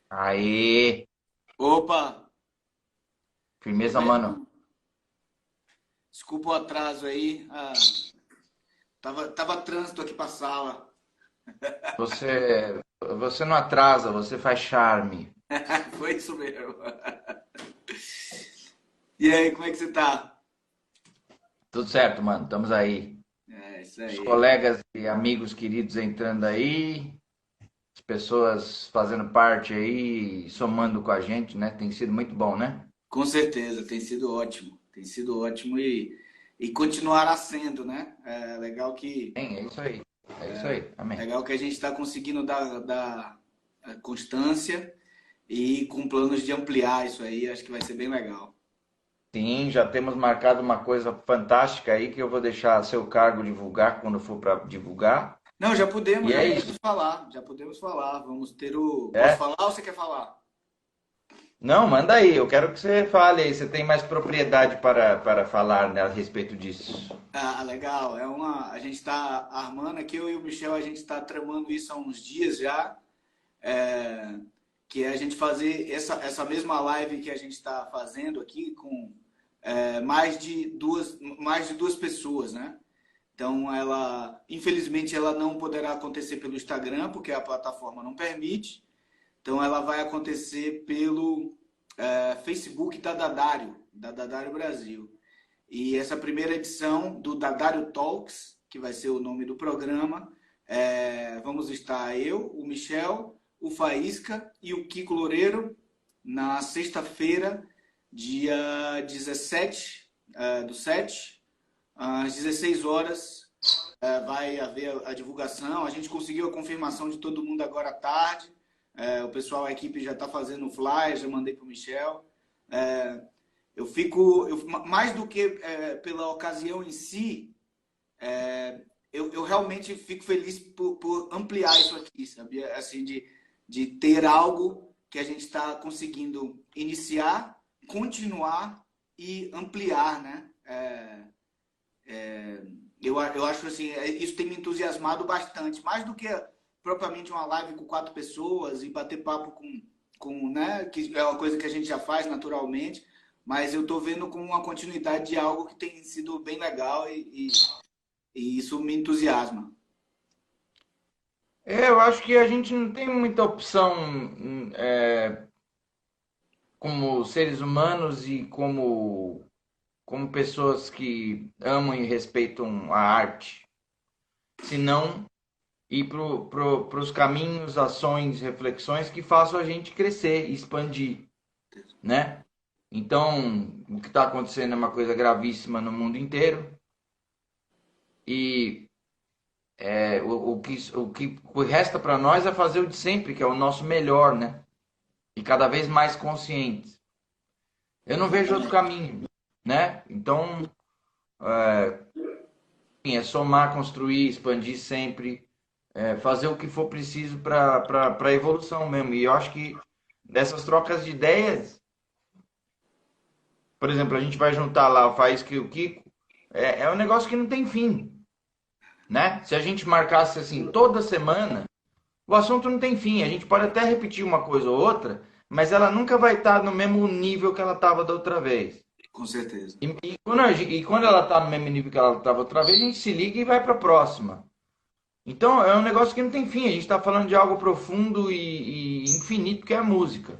Aí, Opa, tudo firmeza, bem, mano. irmão? Desculpa o atraso aí. Tava trânsito aqui pra sala. Você não atrasa, você faz charme. Foi isso mesmo. E aí, como é que você tá? Tudo certo, mano. Estamos aí. É, isso Os aí. colegas e amigos queridos entrando aí, as pessoas fazendo parte aí, somando com a gente, né? Tem sido muito bom, né? Com certeza, tem sido ótimo. Tem sido ótimo e continuará sendo, né? Tem, é isso aí. É isso aí. Amém. Legal que a gente está conseguindo dar constância e com planos de ampliar isso aí. Acho que vai ser bem legal. Sim, já temos marcado uma coisa fantástica aí que eu vou deixar a seu cargo divulgar quando for para divulgar. Não, já podemos, E já é isso. podemos falar, já podemos falar. Vamos ter o. Posso É? falar ou você quer falar? Não, manda aí. Eu quero que você fale aí. Você tem mais propriedade para falar, né, a respeito disso. Ah, legal. A gente está armando aqui, eu e o Michel, a gente está tramando isso há uns dias já, é, que é a gente fazer essa mesma live que a gente está fazendo aqui com mais de duas pessoas, né? Então, infelizmente, ela não poderá acontecer pelo Instagram, porque a plataforma não permite. Então, ela vai acontecer pelo Facebook da Dadário Brasil. E essa primeira edição do Dadário Talks, que vai ser o nome do programa, vamos estar eu, o Michel, o Faísca e o Kiko Loureiro na sexta-feira, dia 17 do 7, às 16 horas. Vai haver a divulgação. A gente conseguiu a confirmação de todo mundo agora à tarde. O pessoal, a equipe já está fazendo o flyer, já mandei para o Michel. É, mais do que pela ocasião em si, eu realmente fico feliz por ampliar isso aqui, sabia? Assim, de ter algo que a gente está conseguindo iniciar, continuar e ampliar, né? Eu acho assim, isso tem me entusiasmado bastante, mais do que propriamente uma live com quatro pessoas e bater papo né, que é uma coisa que a gente já faz naturalmente, mas eu estou vendo como uma continuidade de algo que tem sido bem legal e isso me entusiasma. Eu acho que a gente não tem muita opção como seres humanos e como pessoas que amam e respeitam a arte, senão ir para os caminhos, ações, reflexões que façam a gente crescer, expandir, né? Então, o que está acontecendo é uma coisa gravíssima no mundo inteiro e o que resta para nós é fazer o de sempre, que é o nosso melhor, né? E cada vez mais conscientes. Eu não vejo outro Exatamente. caminho, né? Então, enfim, é somar, construir, expandir sempre, fazer o que for preciso para a evolução mesmo. E eu acho que dessas trocas de ideias, por exemplo, a gente vai juntar lá o Faísca e o Kiko, é um negócio que não tem fim, né? Se a gente marcasse assim toda semana, o assunto não tem fim. A gente pode até repetir uma coisa ou outra, mas ela nunca vai estar no mesmo nível que ela estava da outra vez. Com certeza. E quando ela está no mesmo nível que ela estava outra vez, a gente se liga e vai para a próxima. Então é um negócio que não tem fim. A gente está falando de algo profundo e infinito que é a música,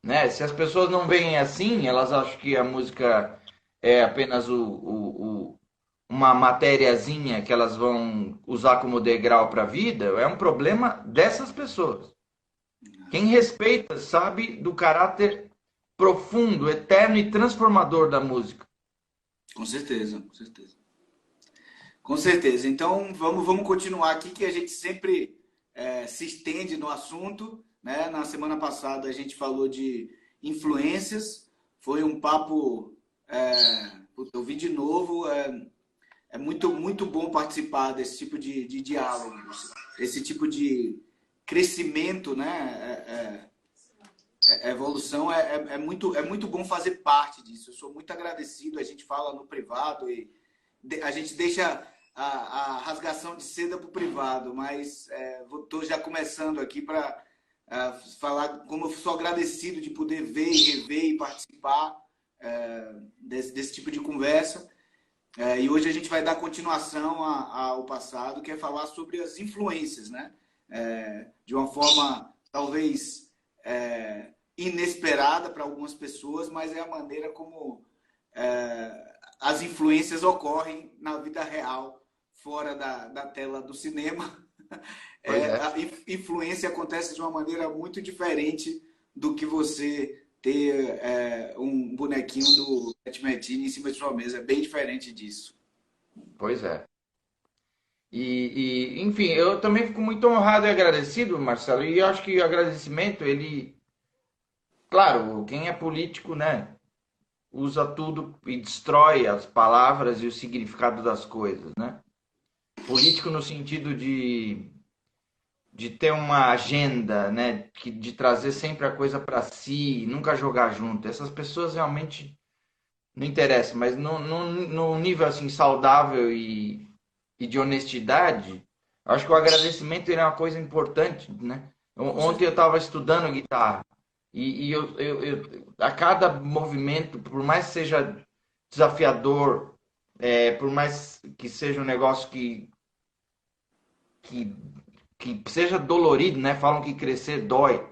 né? Se as pessoas não veem assim, elas acham que a música é apenas uma matériazinha que elas vão usar como degrau para a vida. É um problema dessas pessoas. Quem respeita sabe do caráter profundo, eterno e transformador da música. Com certeza, com certeza. Com certeza. Então, vamos continuar aqui, que a gente sempre se estende no assunto, né? Na semana passada a gente falou de influências, foi um papo. Eu vi de novo, é muito bom participar desse tipo de diálogo, esse tipo de crescimento, né? Evolução é muito bom fazer parte disso. Eu sou muito agradecido. A gente fala no privado e a gente deixa a rasgação de seda para o privado, mas estou já começando aqui para falar como sou agradecido de poder ver e rever e participar desse tipo de conversa. E hoje a gente vai dar continuação ao passado, que é falar sobre as influências, né? De uma forma talvez inesperada para algumas pessoas, mas é a maneira como as influências ocorrem na vida real, fora da tela do cinema. Pois é. A influência acontece de uma maneira muito diferente do que você ter um bonequinho do Pat Metheny em cima de sua mesa. É bem diferente disso. Pois é. Enfim, eu também fico muito honrado e agradecido, Marcelo, e eu acho que o agradecimento, ele, claro, quem é político, né, usa tudo e destrói as palavras e o significado das coisas, né? Político no sentido de ter uma agenda, né, de trazer sempre a coisa para si, nunca jogar junto. Essas pessoas realmente não interessam, mas no nível assim saudável e de honestidade, eu acho que o agradecimento é uma coisa importante, né? Ontem eu estava estudando guitarra e a cada movimento, por mais que seja desafiador, por mais que seja um negócio que, que seja dolorido, né? Falam que crescer dói.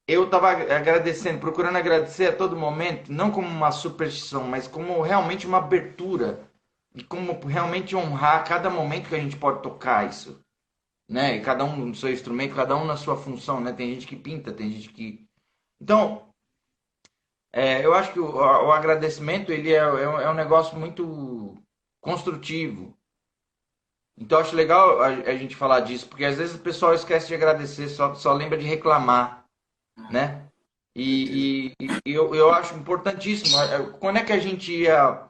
Eu estava agradecendo, procurando agradecer a todo momento, não como uma superstição, mas como realmente uma abertura e como realmente honrar cada momento que a gente pode tocar isso, né? E cada um no seu instrumento, cada um na sua função, né? Tem gente que pinta, tem gente que... Então, eu acho que o agradecimento, ele é um negócio muito construtivo. Então, acho legal a gente falar disso, porque às vezes o pessoal esquece de agradecer, só lembra de reclamar, né? Certeza. E eu acho importantíssimo. Quando é que a gente ia.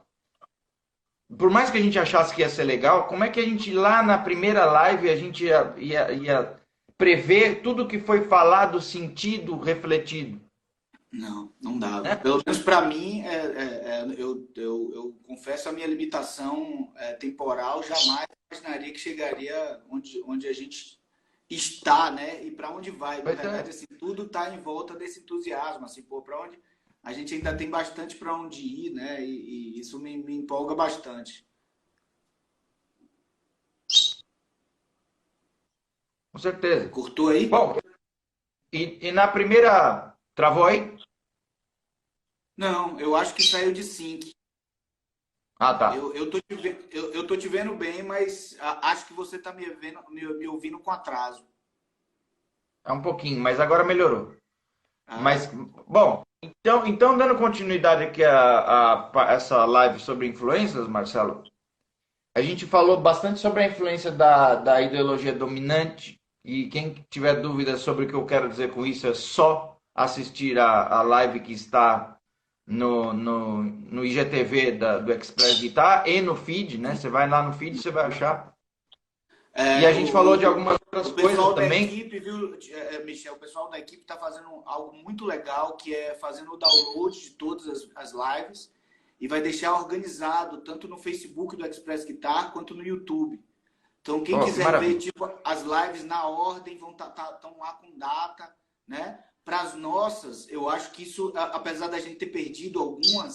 Por mais que a gente achasse que ia ser legal, como é que a gente lá na primeira live a gente ia prever tudo que foi falado, sentido, refletido? Não, não dava. Né? Pelo menos para mim, eu confesso a minha limitação temporal. Jamais imaginaria que chegaria onde a gente está, né? E para onde vai. Na Pois verdade, é. assim, tudo está em volta desse entusiasmo, assim, pô, para onde a gente ainda tem bastante para onde ir, né? E isso me empolga bastante. Com certeza. Cortou aí? Bom, e na primeira. Travou aí? Não, eu acho que saiu de sync. Ah, tá. Eu tô te vendo bem, mas acho que você tá me ouvindo com atraso. É um pouquinho, mas agora melhorou. Ah, Mas, bom, então dando continuidade aqui a essa live sobre influências, Marcelo, a gente falou bastante sobre a influência da ideologia dominante, e quem tiver dúvidas sobre o que eu quero dizer com isso é só assistir a live que está no IGTV do Express Guitar e no feed, né? Você vai lá no feed, você vai achar. E a é, gente falou de o, algumas outras o coisas pessoal da também. equipe, viu, Michel? O pessoal da equipe está fazendo algo muito legal, que é fazendo o download de todas as lives e vai deixar organizado tanto no Facebook do Express Guitar quanto no YouTube. Então, quem Oh, que quiser ver maravilha. tipo, as lives na ordem, vão estão lá com data, né? Para as nossas, eu acho que isso, apesar da gente ter perdido algumas,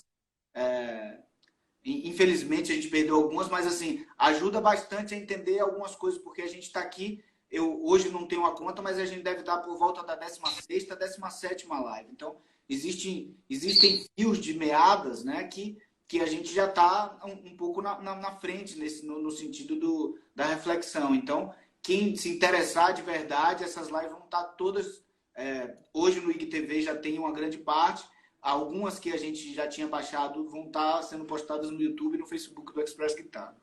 infelizmente a gente perdeu algumas, mas assim, ajuda bastante a entender algumas coisas, porque a gente está aqui, eu hoje não tenho uma conta, mas a gente deve estar por volta da 16ª, 17ª live. Então, existem fios de meadas, né, que a gente já está um pouco na frente, no sentido da reflexão. Então, quem se interessar de verdade, essas lives vão estar todas, hoje no IGTV já tem uma grande parte, algumas que a gente já tinha baixado vão estar sendo postadas no YouTube e no Facebook do Express Guitar.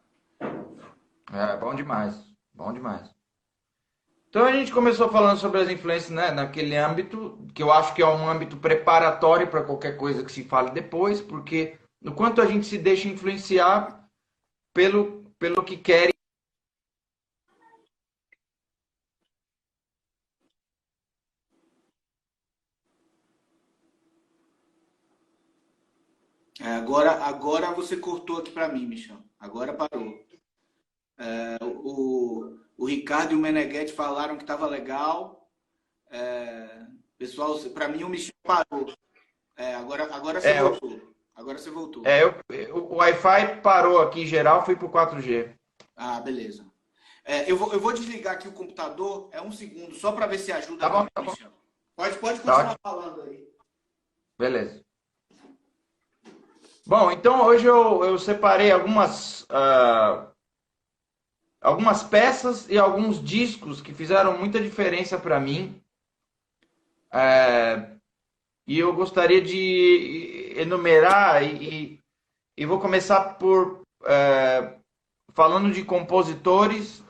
Bom demais. Bom demais. Então a gente começou falando sobre as influências, né, naquele âmbito, que eu acho que é um âmbito preparatório para qualquer coisa que se fale depois, porque no quanto a gente se deixa influenciar pelo que quer. Agora você cortou aqui para mim, Michel. Agora parou. O Ricardo e o Meneghetti falaram que estava legal. Pessoal, para mim o Michel parou. Agora você É, voltou. Agora você voltou. o Wi-Fi parou aqui geral, fui pro 4G. Ah, beleza. Eu vou desligar aqui o computador, um segundo, só para ver se ajuda Tá bom, também, tá bom. Michel. Pode Tá continuar ótimo. falando aí. Beleza. Bom, então hoje eu separei algumas peças e alguns discos que fizeram muita diferença para mim. E eu gostaria de enumerar e vou começar por falando de compositores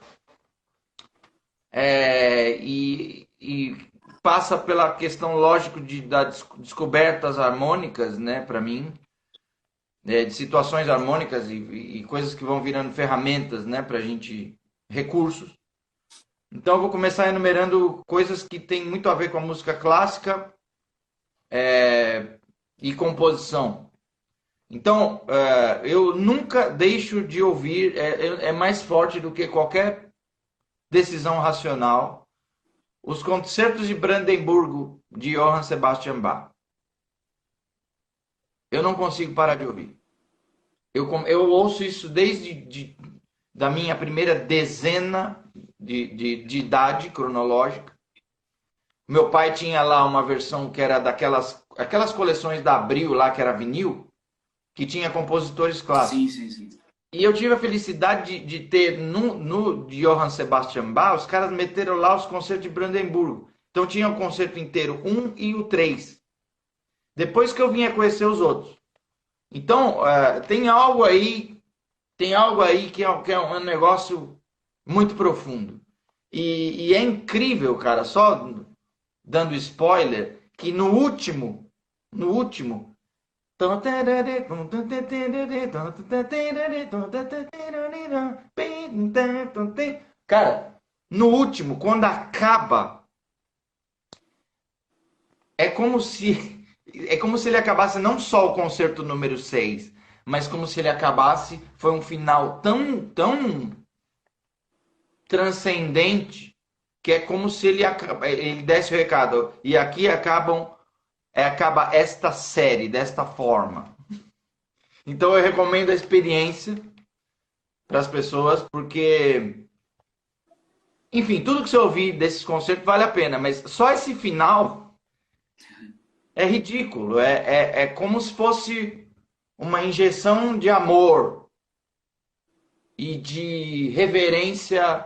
e passa pela questão lógico das descobertas harmônicas, né, para mim, de situações harmônicas e coisas que vão virando ferramentas, né, para a gente recursos. Então eu vou começar enumerando coisas que têm muito a ver com a música clássica e composição. Então, eu nunca deixo de ouvir, é mais forte do que qualquer decisão racional, os concertos de Brandemburgo de Johann Sebastian Bach. Eu não consigo parar de ouvir. Eu ouço isso desde da minha primeira dezena de idade cronológica. Meu pai tinha lá uma versão que era aquelas coleções da Abril lá, que era vinil, que tinha compositores Sim, clássicos. sim, sim. E eu tive a felicidade de ter no de Johann Sebastian Bach, os caras meteram lá os concertos de Brandemburgo. Então tinha o concerto inteiro 1 e o 3. Depois que eu vinha conhecer os outros. Então, tem algo aí que é um negócio muito profundo. E é incrível, cara, só dando spoiler, que no último, cara, no último, quando acaba, é como se é como se ele acabasse não só o concerto número 6, mas como se ele acabasse, foi um final tão transcendente que é como se ele desse o recado. E aqui acaba esta série desta forma. Então eu recomendo a experiência para as pessoas, porque, enfim, tudo que você ouvir desses concertos vale a pena, mas só esse final é ridículo. É como se fosse uma injeção de amor e de reverência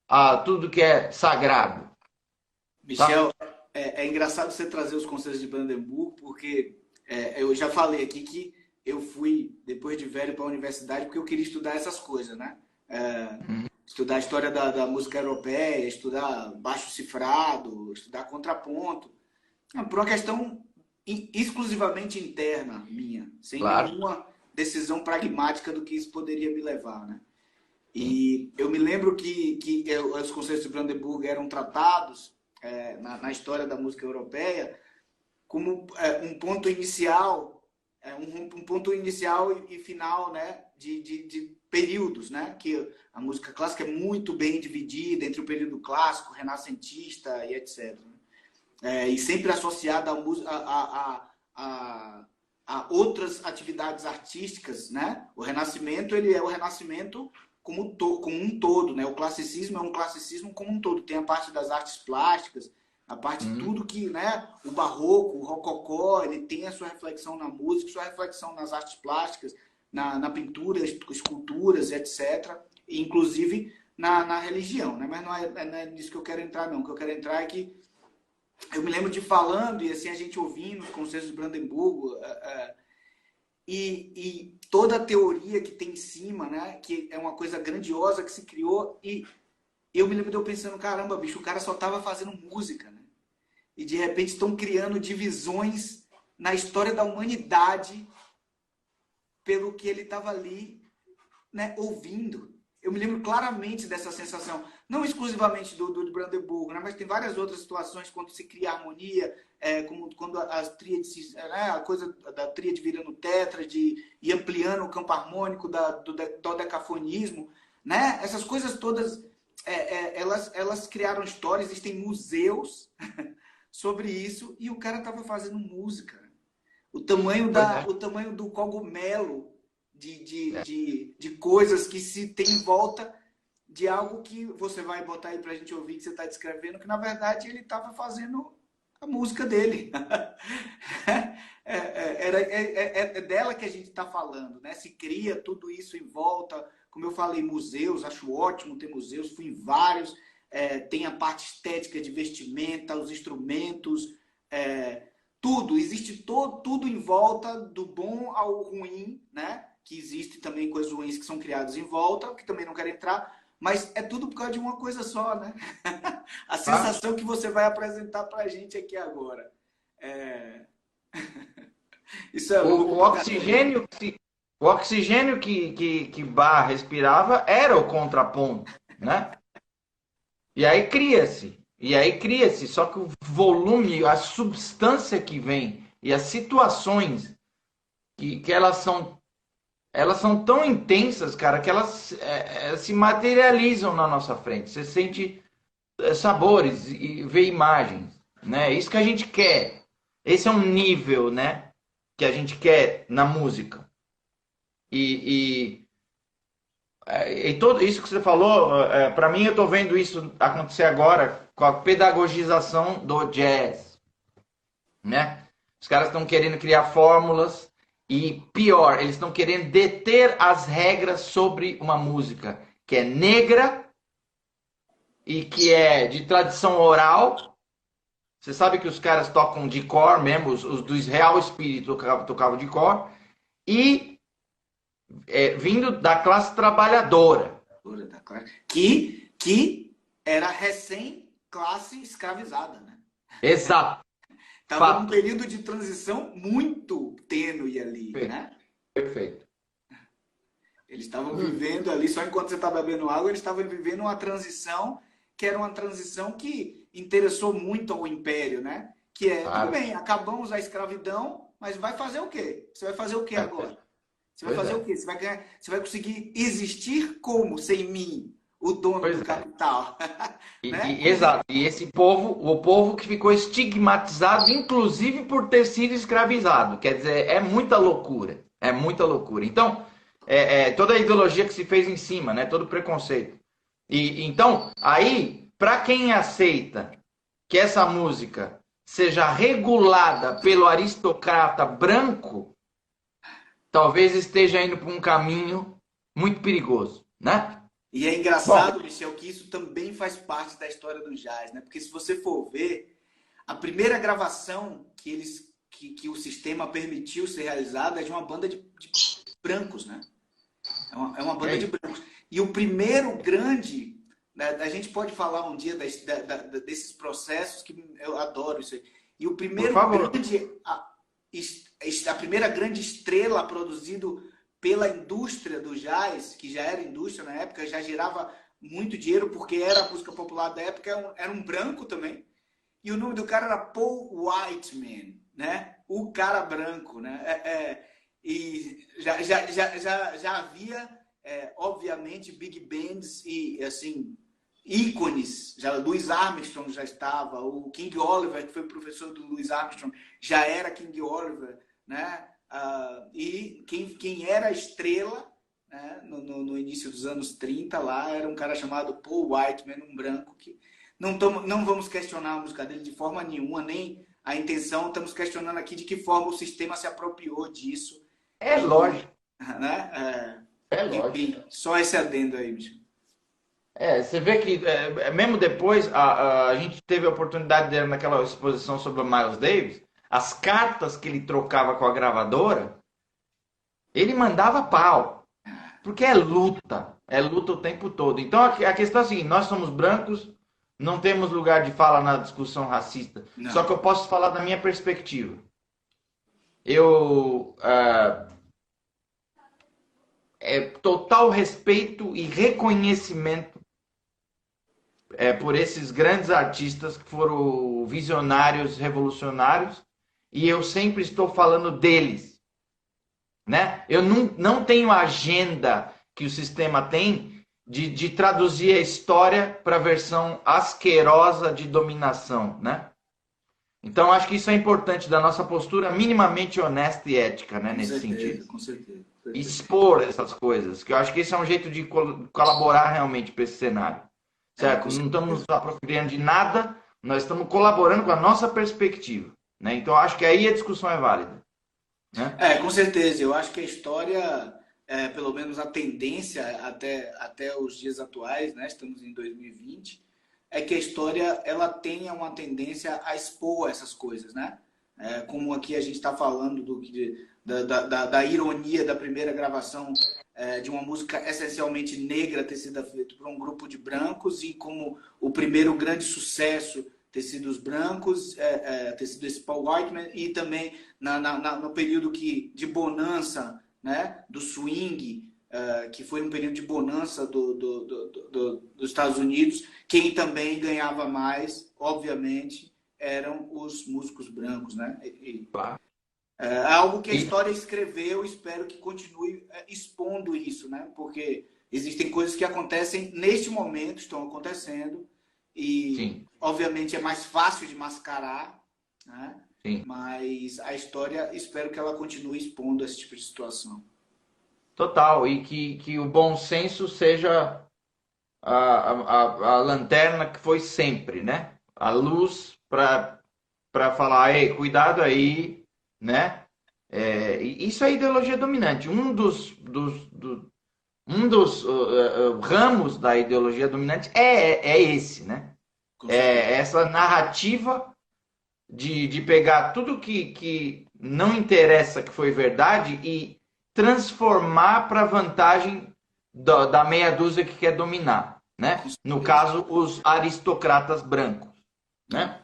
a tudo que é sagrado, tá? Michel, é engraçado você trazer os concertos de Brandemburgo, porque eu já falei aqui que eu fui, depois de velho, para a universidade, porque eu queria estudar essas coisas, né? Estudar a história da música europeia, estudar baixo cifrado, estudar contraponto. Por uma questão exclusivamente interna minha, sem Claro. nenhuma decisão pragmática do que isso poderia me levar, né? Sim. E eu me lembro que os concertos de Brandemburgo eram tratados na história da música europeia como um ponto inicial, um ponto inicial e final, né, de períodos, né, que a música clássica é muito bem dividida entre o período clássico, renascentista e etc. E sempre associada a outras atividades artísticas, né? O Renascimento, ele é o Renascimento como um todo, né? O classicismo é um classicismo como um todo. Tem a parte das artes plásticas, a parte de tudo que, né? O barroco, o rococó, ele tem a sua reflexão na música, sua reflexão nas artes plásticas, na pintura, esculturas, etc. E, inclusive na religião, né? Mas não é nisso que eu quero entrar, não. O que eu quero entrar é que eu me lembro de falando e assim a gente ouvindo os concertos de Brandemburgo e toda a teoria que tem em cima, né? Que é uma coisa grandiosa que se criou e eu me lembro de eu pensando, caramba, bicho, o cara só tava fazendo música, né? E de repente estão criando divisões na história da humanidade pelo que ele estava ali, né, ouvindo. Eu me lembro claramente dessa sensação, não exclusivamente do Brandemburgo, né, mas tem várias outras situações quando se cria harmonia, como quando as tríades, né, a coisa da tríade virando tétrade e ampliando o campo harmônico do dodecafonismo, né? Essas coisas todas, elas criaram histórias, existem museus sobre isso e o cara tava fazendo música. Pois é. O tamanho do cogumelo É. de coisas que se tem em volta de algo que você vai botar aí pra gente ouvir que você está descrevendo, que na verdade ele estava fazendo a música dele. É dela que a gente está falando, né? Se cria tudo isso em volta. Como eu falei, museus, acho ótimo ter museus, fui em vários. Tem a parte estética de vestimenta, os instrumentos, tudo. Existe tudo em volta, do bom ao ruim, né? Que existe também coisas ruins que são criadas em volta, que também não quero entrar, mas é tudo por causa de uma coisa só, né? A Tá? sensação que você vai apresentar para a gente aqui agora. É... Isso é O, louco o pra caramba. oxigênio, o oxigênio que Bach respirava era o contraponto, né? E aí cria-se, só que o volume, a substância que vem e as situações que elas são tão intensas, cara, que elas se materializam na nossa frente. Você sente sabores e vê imagens, né? Isso que a gente quer. Esse é um nível, né, que a gente quer na música. E, e tudo isso que você falou, para mim eu estou vendo isso acontecer agora com a pedagogização do jazz, né? Os caras estão querendo criar fórmulas e pior, eles estão querendo deter as regras sobre uma música que é negra e que é de tradição oral. Você sabe que os caras tocam de cor mesmo, os dos Real Espírito tocavam de cor, e vindo da classe trabalhadora. Que era recém-classe escravizada, né? Exato, Estava num fato. período de transição muito tênue ali, Perfeito. né? Perfeito. Eles estavam vivendo ali, só enquanto você está bebendo água, eles estavam vivendo uma transição que era uma transição que interessou muito ao Império, né? Que tudo Claro. bem, acabamos a escravidão, mas vai fazer o quê? Você vai fazer o quê agora? Você vai Pois fazer é. o quê? Você vai conseguir existir como sem mim, o dono Pois do é. capital, né? Exato. E esse povo, o povo que ficou estigmatizado, inclusive por ter sido escravizado. Quer dizer, é muita loucura. É muita loucura. Então, toda a ideologia que se fez em cima, né? Todo preconceito. E então, aí, para quem aceita que essa música seja regulada pelo aristocrata branco, talvez esteja indo por um caminho muito perigoso, né? E é Bom, engraçado, Michel, que isso também faz parte da história do jazz, né? Porque se você for ver, a primeira gravação que o sistema permitiu ser realizada é de uma banda de brancos, né? É uma banda de é brancos. E o primeiro grande, né, a gente pode falar um dia desses processos que eu adoro isso aí. E o por primeiro favor. grande, a primeira grande estrela produzido pela indústria do jazz, que já era indústria na época, já gerava muito dinheiro porque era a música popular da época, era um branco também. E o nome do cara era Paul Whiteman, né? O cara branco, né? E já havia, obviamente, big bands e, assim, ícones. Louis Armstrong já estava, o King Oliver, que foi professor do Louis Armstrong, já era King Oliver, né? E quem era estrela, né, no início dos anos 30 lá, era um cara chamado Paul Whiteman, um branco que não vamos questionar a música dele de forma nenhuma, nem a intenção, estamos questionando aqui de que forma o sistema se apropriou disso. É lógico. Né? É lógico. Enfim, só esse adendo aí, Michel. Você vê que mesmo depois a gente teve a oportunidade dele naquela exposição sobre o Miles Davis, as cartas que ele trocava com a gravadora, ele mandava pau, porque é luta o tempo todo. Então a questão é a seguinte: nós somos brancos, não temos lugar de fala na discussão racista. Só que Não. eu posso falar da minha perspectiva. Eu total respeito e reconhecimento por esses grandes artistas que foram visionários, revolucionários, e eu sempre estou falando deles, né? Eu não tenho a agenda que o sistema tem de traduzir a história para a versão asquerosa de dominação, né? Então, acho que isso é importante da nossa postura minimamente honesta e ética, né, Com nesse certeza, sentido. com certeza, com certeza. Expor essas coisas, que eu acho que esse é um jeito de colaborar realmente para esse cenário, certo? Com Não estamos nos certeza. apropriando de nada, nós estamos colaborando com a nossa perspectiva, né? Então, eu acho que aí a discussão é válida, né? Com certeza. Eu acho que a história, pelo menos a tendência até os dias atuais, né? Estamos em 2020, é que a história ela tenha uma tendência a expor essas coisas, né? Como aqui a gente está falando da ironia da primeira gravação de uma música essencialmente negra ter sido feita por um grupo de brancos e como o primeiro grande sucesso ter sido os brancos, ter sido esse Paul Whiteman e também no período de bonança, né, do swing, que foi um período de bonança dos Estados Unidos, quem também ganhava mais, obviamente, eram os músicos brancos, né? Claro. É algo que a E, história escreveu, espero que continue expondo isso, né? Porque existem coisas que acontecem neste momento, estão acontecendo, e sim, obviamente é mais fácil de mascarar, né? sim. Mas a história, espero que ela continue expondo esse tipo de situação. Total. E que o bom senso seja a lanterna que foi sempre, né? A luz para falar, ei, cuidado aí, né? E isso é ideologia dominante. Um dos ramos da ideologia dominante é esse, né? Com certeza. É essa narrativa de pegar tudo que não interessa que foi verdade e transformar para vantagem da meia dúzia que quer dominar, Com né? No certeza. caso, os aristocratas brancos, É. né?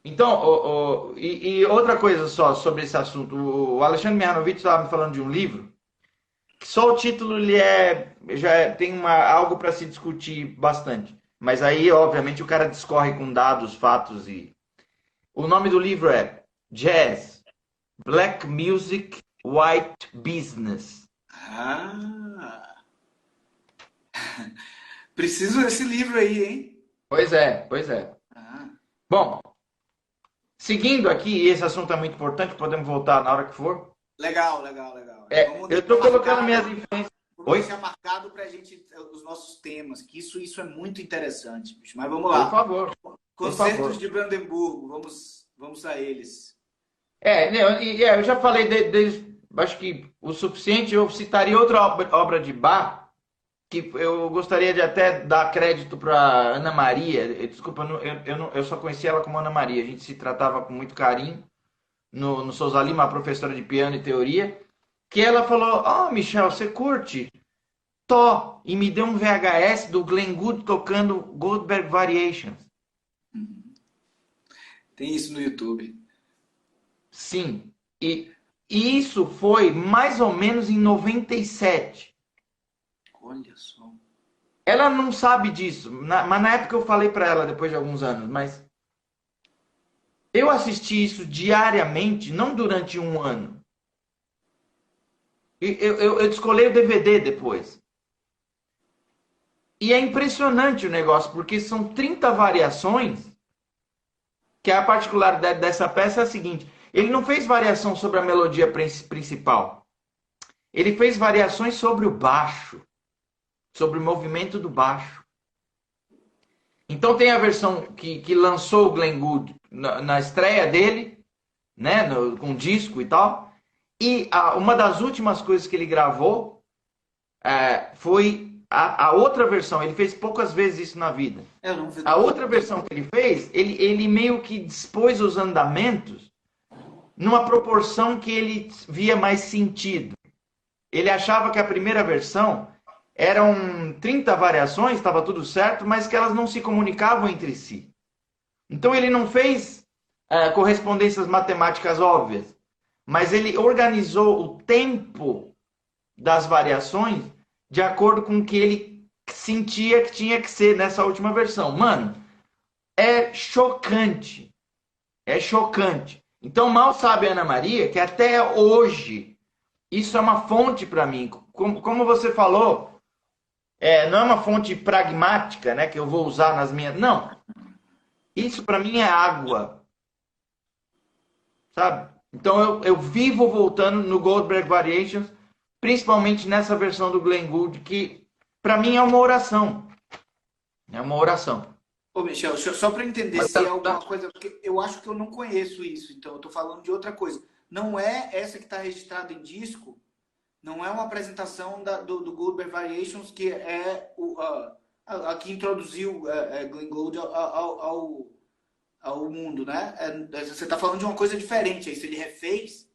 Então, e outra coisa só sobre esse assunto, o Alexandre Mihanovic estava me falando de um livro que só o título ele tem algo para se discutir bastante, mas aí, obviamente, o cara discorre com dados, fatos e o nome do livro é Jazz, Black Music, White Business. Ah, preciso desse livro aí, hein? Pois é, pois é. Ah, Bom, seguindo aqui, esse assunto é muito importante, podemos voltar na hora que for. legal, legal, legal. É, Vamos eu deixar estou colocando minhas marcado. influências. Vamos Oi? deixar marcado para a gente os nossos temas, que isso é muito interessante, bicho. Mas vamos Por lá. favor, por Concertos favor. de Brandemburgo, vamos a eles. Eu já falei acho que o suficiente. Eu citaria outra obra de Bach, que eu gostaria de até dar crédito para Ana Maria. Desculpa, eu só conhecia ela como Ana Maria. A gente se tratava com muito carinho no Souza Lima, uma professora de piano e teoria, que ela falou: "Oh, Michel, você curte? Tó!" E me deu um VHS do Glenn Gould tocando Goldberg Variations. Tem isso no YouTube. Sim. E isso foi mais ou menos em 97. Olha só. Ela não sabe disso, mas na época eu falei para ela depois de alguns anos, mas eu assisti isso diariamente, não durante um ano. Eu descolei o DVD depois. E é impressionante o negócio, porque são 30 variações, que a particularidade dessa peça é a seguinte: ele não fez variação sobre a melodia principal. Ele fez variações sobre o baixo, sobre o movimento do baixo. Então tem a versão que lançou o Glenn Gould na estreia dele, né, com disco e tal. E uma das últimas coisas que ele gravou foi a outra versão. Ele fez poucas vezes isso na vida. Eu não vi. A outra versão que ele fez, ele meio que dispôs os andamentos numa proporção que ele via mais sentido. Ele achava que a primeira versão eram 30 variações, estava tudo certo, mas que elas não se comunicavam entre si. Então ele não fez correspondências matemáticas óbvias, mas ele organizou o tempo das variações de acordo com o que ele sentia que tinha que ser nessa última versão. Mano, é chocante. É chocante. Então mal sabe a Ana Maria que até hoje isso é uma fonte para mim. Como você falou, não é uma fonte pragmática, né, que eu vou usar nas minhas. Não. Isso para mim é água. sabe? Então eu vivo voltando no Goldberg Variations, principalmente nessa versão do Glenn Gould, que para mim é uma oração. É uma oração. Ô, Michel, só para entender Mas se é alguma coisa, porque eu acho que eu não conheço isso, então eu estou falando de outra coisa. Não é essa que está registrada em disco, não é uma apresentação do Goldberg Variations, que é a que introduziu Glenn Gould ao mundo, né? Você está falando de uma coisa diferente aí, se ele refez.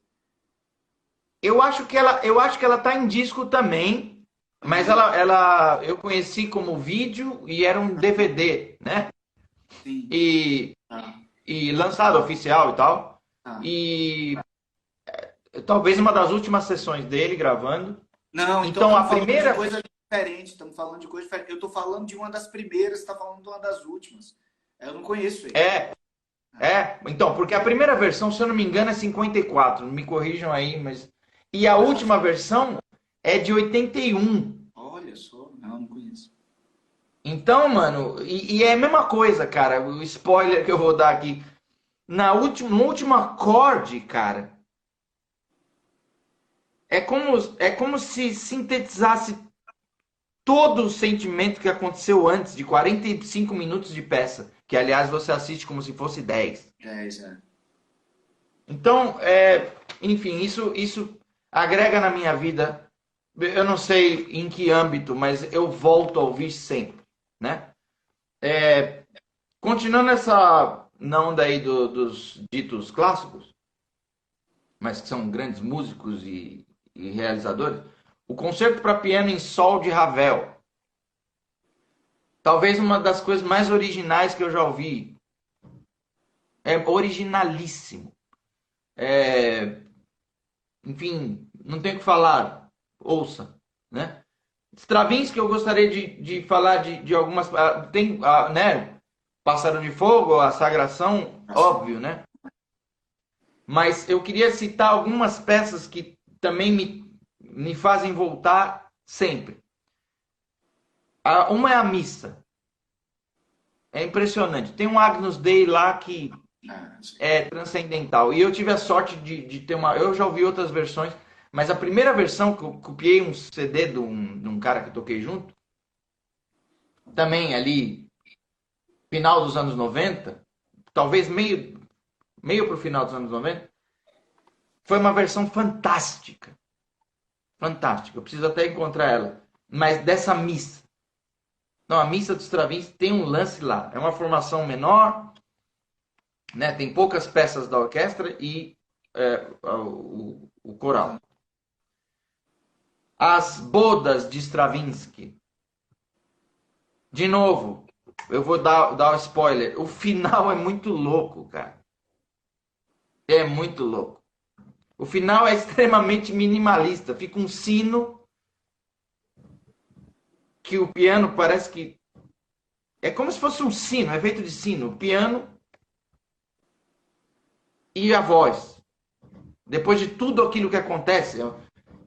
eu acho que ela tá em disco também, mas Aham, eu conheci como vídeo e era um DVD, né? sim. E, Tá, e lançado oficial e tal. tá. E talvez uma das últimas sessões dele gravando. Não, então Então a estamos falando de primeira coisa diferente. Estamos falando de coisa diferente. Eu estou falando de uma das primeiras, você está falando de uma das últimas. Eu não conheço ele. é então, porque a primeira versão, se eu não me engano, é 54, me corrijam aí, mas e a Mas, última versão é de 81. olha só, não conheço. Então, mano, e é a mesma coisa, cara. O spoiler que eu vou dar aqui. No último acorde, cara, é como se sintetizasse todo o sentimento que aconteceu antes de 45 minutos de peça, que aliás você assiste como se fosse 10. Isso é. Então, enfim, isso agrega na minha vida. Eu não sei em que âmbito, mas eu volto a ouvir sempre, né? Continuando essa onda aí dos ditos clássicos, mas que são grandes músicos e realizadores, o Concerto para Piano em Sol de Ravel. Talvez uma das coisas mais originais que eu já ouvi. É originalíssimo. É, enfim, não tem o que falar. Ouça, né? Stravinsky, eu gostaria de falar de algumas. Tem, né? Pássaro de Fogo, a Sagração, óbvio, né? Mas eu queria citar algumas peças que também me fazem voltar sempre. Uma é a missa. É impressionante. Tem um Agnus Dei lá que Sim. é transcendental. E eu tive a sorte de ter uma. Eu já ouvi outras versões, mas a primeira versão que eu copiei um CD de um cara que eu toquei junto, também ali, final dos anos 90, talvez meio pro final dos anos 90, foi uma versão fantástica. Fantástica. Eu preciso até encontrar ela. Mas dessa missa. Não, a missa dos Stravinsky tem um lance lá. É uma formação menor, né? Tem poucas peças da orquestra e o coral. As bodas de Stravinsky. De novo, eu vou dar um spoiler. O final é muito louco, cara. É muito louco. O final é extremamente minimalista. Fica um sino que o piano parece que. É como se fosse um sino, é feito de sino. O piano e a voz. Depois de tudo aquilo que acontece,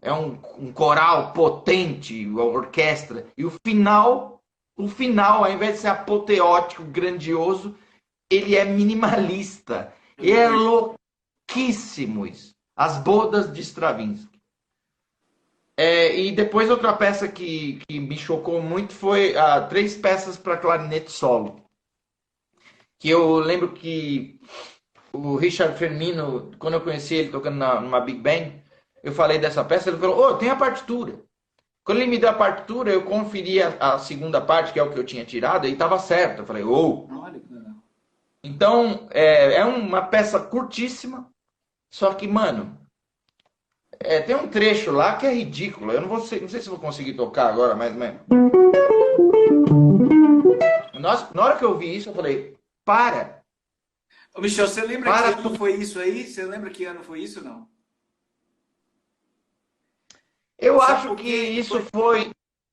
é um coral potente, a orquestra. E o final, ao invés de ser apoteótico, grandioso, ele é minimalista. Eu E não é conheço. louquíssimo isso. As bodas de Stravinsky. E depois outra peça que me chocou muito foi três peças para clarinete solo. Que eu lembro que o Richard Firmino, quando eu conheci ele tocando numa Big Band, eu falei dessa peça, ele falou, tem a partitura. Quando ele me deu a partitura, eu conferi a segunda parte, que é o que eu tinha tirado, e estava certo. Eu falei, Olha que legal. Então, é uma peça curtíssima, só que, mano, tem um trecho lá que é ridículo. Eu não sei se vou conseguir tocar agora, mas nossa, na hora que eu vi isso, eu falei, Ô, Michel, você lembra que para ano tudo. foi isso aí? Você lembra que ano foi isso, não? Eu Sabe acho por que quê? isso Foi foi.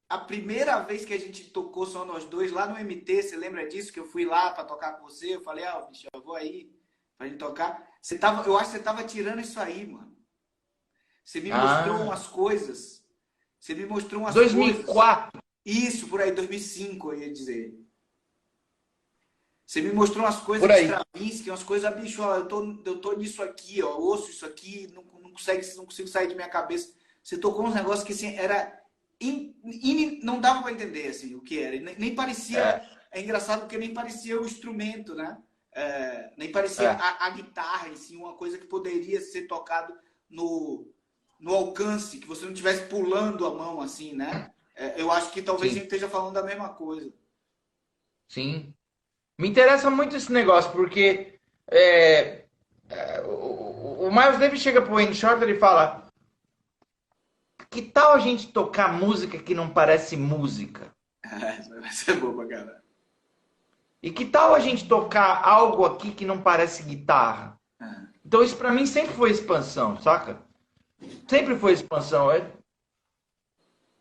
a primeira vez que a gente tocou só nós dois lá no MT. Você lembra disso? Que eu fui lá para tocar com você. Eu falei, Michel, eu vou aí pra gente tocar. Eu acho que você tava tirando isso aí, mano. Você me mostrou Ah, umas coisas. Você me mostrou umas coisas. 2004. Isso, por aí, 2005, eu ia dizer. Você me mostrou umas coisas Por de aí. Stravinsky, umas coisas, bicho, ó, eu tô nisso aqui, ó, ouço isso aqui, não consigo sair de minha cabeça. Você tocou uns negócios que assim, era não dava para entender assim, o que era. Nem parecia. É, É engraçado porque nem parecia o instrumento, né? Nem parecia é, a guitarra em si, uma coisa que poderia ser tocado no alcance, que você não estivesse pulando a mão assim, né? Eu acho que talvez a sim, gente esteja falando da mesma coisa. sim. Me interessa muito esse negócio, porque é, o Miles Davis chega pro Wayne Shorter e fala: que tal a gente tocar música que não parece música? Vai ser boa, cara. E que tal a gente tocar algo aqui que não parece guitarra? Então isso pra mim sempre foi expansão, saca? Sempre foi expansão.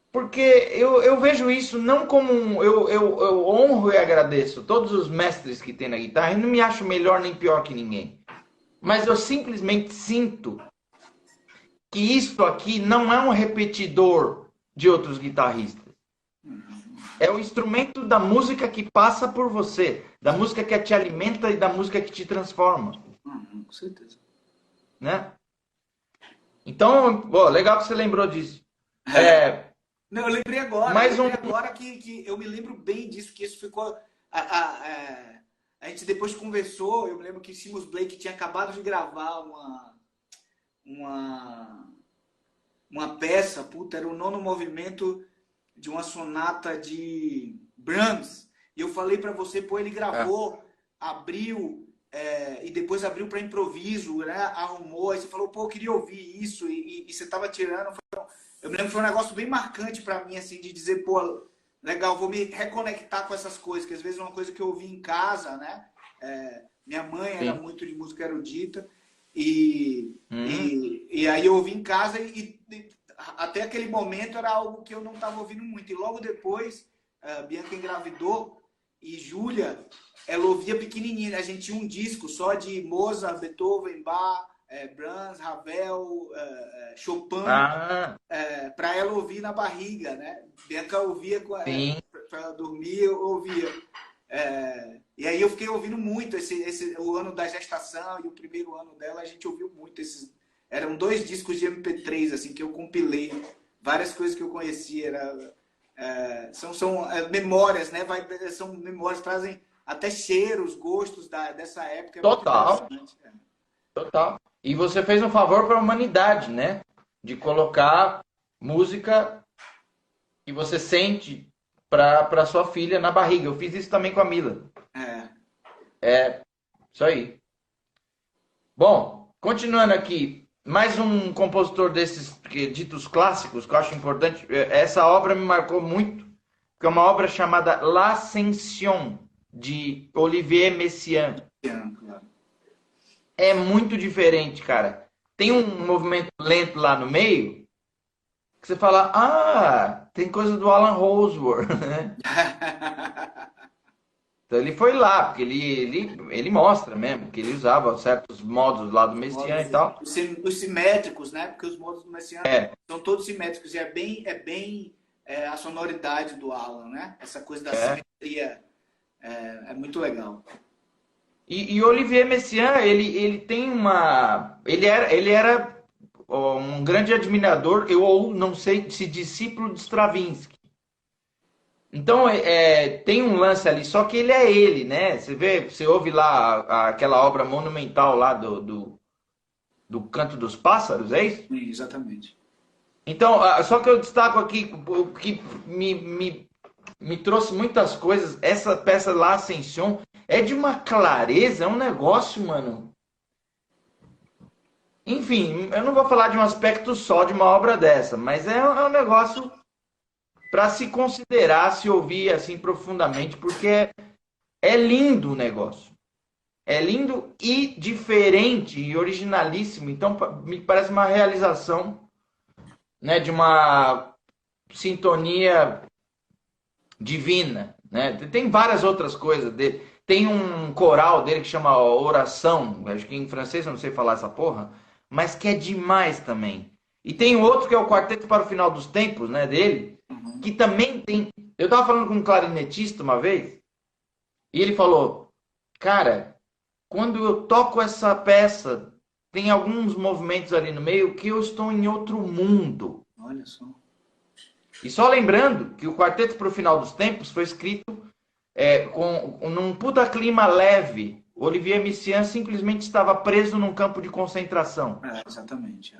Porque eu vejo isso não como um. Eu honro e agradeço todos os mestres que tem na guitarra e não me acho melhor nem pior que ninguém. Mas eu simplesmente sinto que isso aqui não é um repetidor de outros guitarristas. É o instrumento da música que passa por você, da música que te alimenta e da música que te transforma, Com certeza. né? Então, pô, legal que você lembrou disso. É, Não, eu mais um. lembrei agora que eu me lembro bem disso, que isso ficou. A gente depois conversou, eu me lembro que Seamus Blake tinha acabado de gravar uma, uma peça, puta, era o nono movimento de uma sonata de Brahms. E eu falei para você, pô, ele É, gravou, abriu, e depois abriu para improviso, né? Arrumou, aí você falou, pô, eu queria ouvir isso, e você tava tirando. Eu me lembro que foi um negócio bem marcante para mim, assim, de dizer, pô, legal, vou me reconectar com essas coisas, que às vezes é uma coisa que eu ouvi em casa, né? Minha mãe era sim. muito de música erudita, e, Uhum. e aí eu ouvi em casa e até aquele momento era algo que eu não estava ouvindo muito. E logo depois, Bianca engravidou e Júlia, ela ouvia pequenininha. A gente tinha um disco só de Mozart, Beethoven, Bach, Brahms, Ravel, Chopin, Ah, para ela ouvir na barriga, né? Bianca ouvia sim. para ela dormir, eu ouvia. E aí eu fiquei ouvindo muito o ano da gestação e o primeiro ano dela, a gente ouviu muito esses. Eram 2 discos de MP3 assim que eu compilei, várias coisas que eu conhecia, são memórias, né? São memórias, trazem até cheiros, gostos dessa época, é muito Total, interessante. total. E você fez um favor para a humanidade, né? De colocar música que você sente para sua filha na barriga. Eu fiz isso também com a Mila. É. Isso aí. Bom, continuando aqui, mais um compositor desses ditos clássicos que eu acho importante. Essa obra me marcou muito, que é uma obra chamada L'Ascension, de Olivier Messiaen. Claro. É muito diferente, cara. Tem um movimento lento lá no meio, que você fala, ah, tem coisa do Alan Holdsworth, né? Então ele foi lá, porque ele mostra mesmo que ele usava certos modos lá do Messiaen e Modos, tal. os simétricos, né? Porque os modos do Messiaen É, são todos simétricos e é bem a sonoridade do Alan, né? Essa coisa da é. simetria é muito legal. E Olivier Messiaen, ele tem uma. Ele era ó, um grande admirador, eu ou não sei se discípulo de Stravinsky. Então tem um lance ali, só que ele é ele, né? Você vê, você ouve lá aquela obra monumental lá do Canto dos Pássaros, é isso? Sim, exatamente. Então, só que eu destaco aqui o que me trouxe muitas coisas. Essa peça lá, Ascension, é de uma clareza, é um negócio, mano. Enfim, eu não vou falar de um aspecto só de uma obra dessa, mas é um negócio para se considerar, se ouvir assim profundamente, porque é lindo o negócio. É lindo e diferente e originalíssimo. Então, me parece uma realização, né, de uma sintonia divina, né? Tem várias outras coisas dele. Tem um coral dele que chama Oração, acho que em francês eu não sei falar essa porra, mas que é demais também. E tem outro que é o Quarteto para o Final dos Tempos, né, dele, Uhum. que também tem. Eu tava falando com um clarinetista uma vez, e ele falou: cara, quando eu toco essa peça, tem alguns movimentos ali no meio que eu estou em outro mundo. Olha só. E só lembrando que o Quarteto para o Final dos Tempos foi escrito num puta clima leve. O Olivier Messiaen simplesmente estava preso num campo de concentração. Exatamente.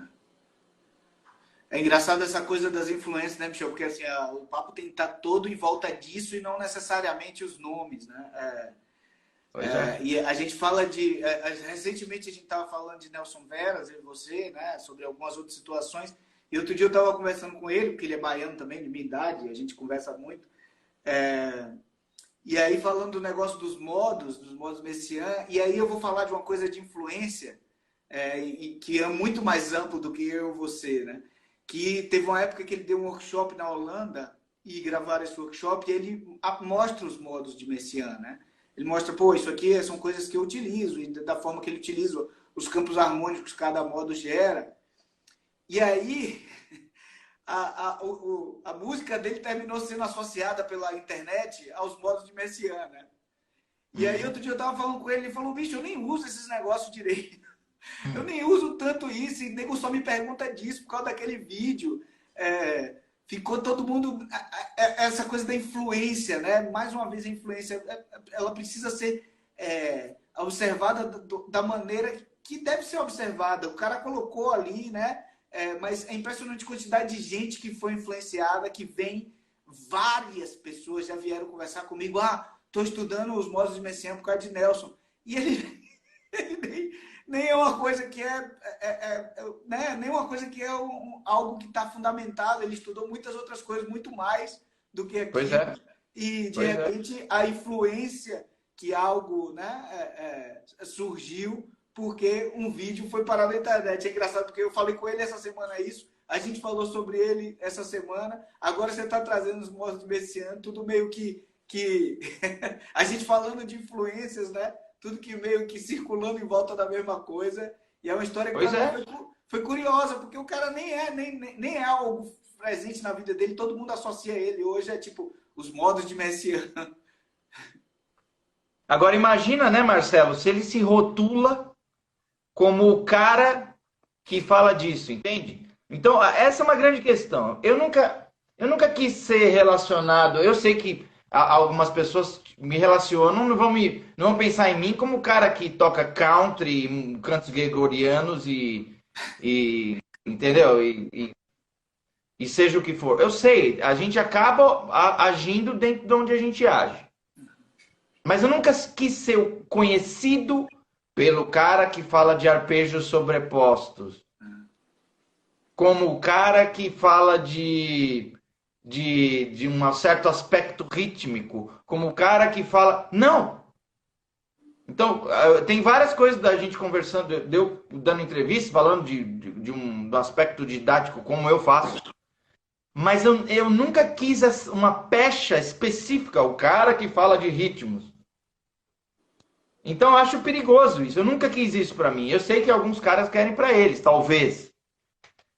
É engraçado essa coisa das influências, né, Michel? Porque assim, o papo tem que estar todo em volta disso e não necessariamente os nomes, né? Pois é. E a gente fala de. Recentemente a gente estava falando de Nelson Veras, eu e você, né? Sobre algumas outras situações. E outro dia eu estava conversando com ele, porque ele é baiano também, de minha idade, a gente conversa muito. E aí falando do negócio dos modos Messiaen, e aí eu vou falar de uma coisa de influência, e que é muito mais amplo do que eu e você, né? Que teve uma época que ele deu um workshop na Holanda e gravaram esse workshop e ele mostra os modos de Messiaen, né? Ele mostra, pô, isso aqui são coisas que eu utilizo e da forma que ele utiliza os campos harmônicos que cada modo gera. E aí a música dele terminou sendo associada pela internet aos modos de Messiaen, né? E aí outro dia eu tava falando com ele, ele falou, bicho, eu nem uso esses negócios direito. Eu nem uso tanto isso, e nego só me pergunta disso por causa daquele vídeo. Ficou todo mundo... Essa coisa da influência, né? Mais uma vez a influência, ela precisa ser observada da maneira que deve ser observada. O cara colocou ali, né? Mas é impressionante a quantidade de gente que foi influenciada, que vem, várias pessoas já vieram conversar comigo. Estou estudando os modos de Messiaen por causa de Nelson. E ele, ele nem é uma coisa que né? Nem uma coisa que é algo que está fundamentado. Ele estudou muitas outras coisas, muito mais do que aqui. Pois é. E de repente a influência que algo, né, surgiu porque um vídeo foi parar na internet. É engraçado porque eu falei com ele essa semana isso, a gente falou sobre ele essa semana, agora você está trazendo os modos de Messiaen, tudo meio que a gente falando de influências, né? Tudo que meio que circulando em volta da mesma coisa. E é uma história que foi curiosa, porque o cara nem é algo presente na vida dele, todo mundo associa ele. Hoje é tipo os modos de Messiaen. Agora imagina, né, Marcelo, se ele se rotula como o cara que fala disso, entende? Então, essa é uma grande questão. Eu nunca quis ser relacionado. Eu sei que algumas pessoas me relacionam, não vão pensar em mim como o cara que toca country, cantos gregorianos e entendeu? E seja o que for. Eu sei, a gente acaba agindo dentro de onde a gente age. Mas eu nunca quis ser conhecido pelo cara que fala de arpejos sobrepostos. Como o cara que fala de um certo aspecto rítmico. Como o cara que fala... Não! Então, tem várias coisas da gente conversando, eu dando entrevista, falando de um aspecto didático, como eu faço. Mas eu nunca quis uma pecha específica, o cara que fala de ritmos. Então eu acho perigoso isso. Eu nunca quis isso pra mim. Eu sei que alguns caras querem pra eles, talvez.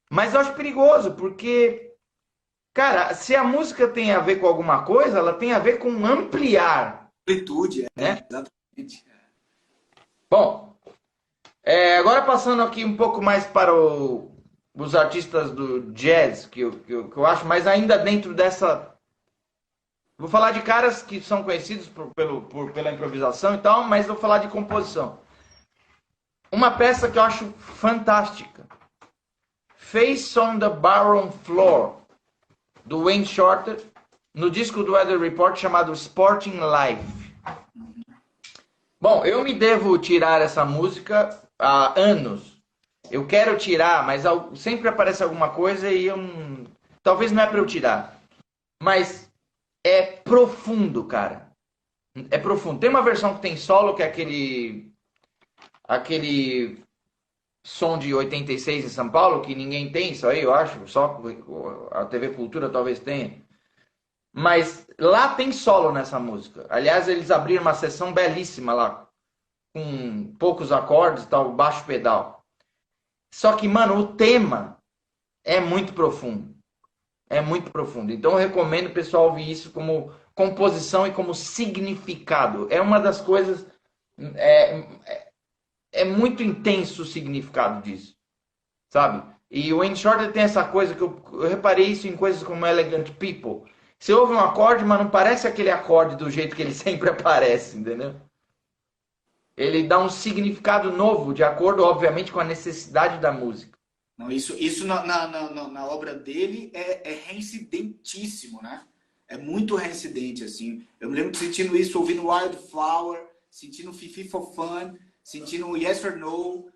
Mas eu acho perigoso, porque, cara, se a música tem a ver com alguma coisa, ela tem a ver com ampliar. Amplitude, né? Exatamente. Bom, agora passando aqui um pouco mais para os artistas do jazz, que eu acho, mas ainda dentro dessa... Vou falar de caras que são conhecidos pela improvisação e tal, mas vou falar de composição. Uma peça que eu acho fantástica. Face on the Barroom Floor, do Wayne Shorter, no disco do Weather Report chamado Sporting Life. Bom, eu me devo tirar essa música há anos. Eu quero tirar, mas sempre aparece alguma coisa e talvez não é para eu tirar. Mas é profundo, cara. É profundo. Tem uma versão que tem solo, que é aquele som de 86 em São Paulo, que ninguém tem isso aí, eu acho. Só a TV Cultura talvez tenha. Mas lá tem solo nessa música. Aliás, eles abriram uma sessão belíssima lá, com poucos acordes e tal, baixo pedal. Só que, mano, o tema é muito profundo. É muito profundo. Então eu recomendo o pessoal ouvir isso como composição e como significado. É uma das coisas É, é muito intenso o significado disso, sabe? E o Wayne Shorter tem essa coisa que eu reparei isso em coisas como Elegant People. Você ouve um acorde, mas não parece aquele acorde do jeito que ele sempre aparece, entendeu? Ele dá um significado novo, de acordo, obviamente, com a necessidade da música. Não, isso na obra dele é reincidentíssimo, né? É muito reincidente, assim. Eu me lembro de sentindo isso ouvindo Wildflower, sentindo Fifi for Fun, sentindo Yes or No,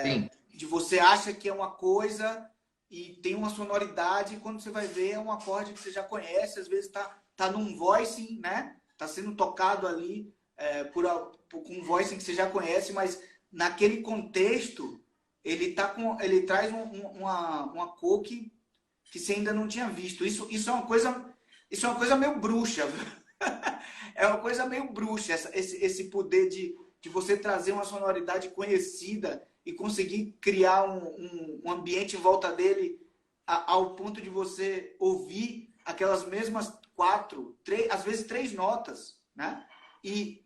Sim. de você acha que é uma coisa e tem uma sonoridade, e quando você vai ver é um acorde que você já conhece, às vezes tá num voicing, né? Tá sendo tocado ali com um voicing que você já conhece, mas naquele contexto ele traz uma cor que você ainda não tinha visto. Isso é uma coisa meio bruxa. É uma coisa meio bruxa, esse poder de você trazer uma sonoridade conhecida e conseguir criar um ambiente em volta dele ao ponto de você ouvir aquelas mesmas quatro, três, às vezes três notas, né? E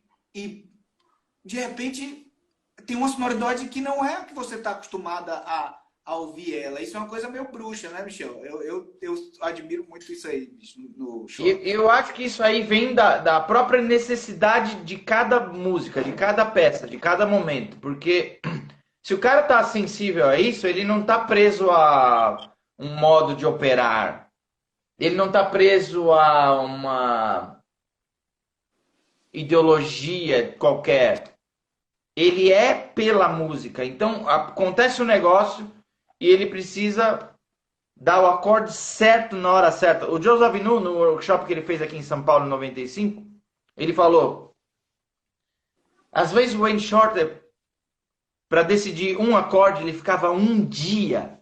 de repente tem uma sonoridade que não é a que você está acostumada a ouvir ela. Isso é uma coisa meio bruxa, né, Michel? Eu admiro muito isso aí, bicho, no show. Eu acho que isso aí vem da própria necessidade de cada música, de cada peça, de cada momento. Porque se o cara tá sensível a isso, ele não tá preso a um modo de operar. Ele não tá preso a uma ideologia qualquer. Ele é pela música. Então acontece um negócio e ele precisa dar o acorde certo na hora certa. O Joe Zawinul, no workshop que ele fez aqui em São Paulo em 95, ele falou: às vezes o Wayne Shorter, para decidir um acorde, ele ficava um dia.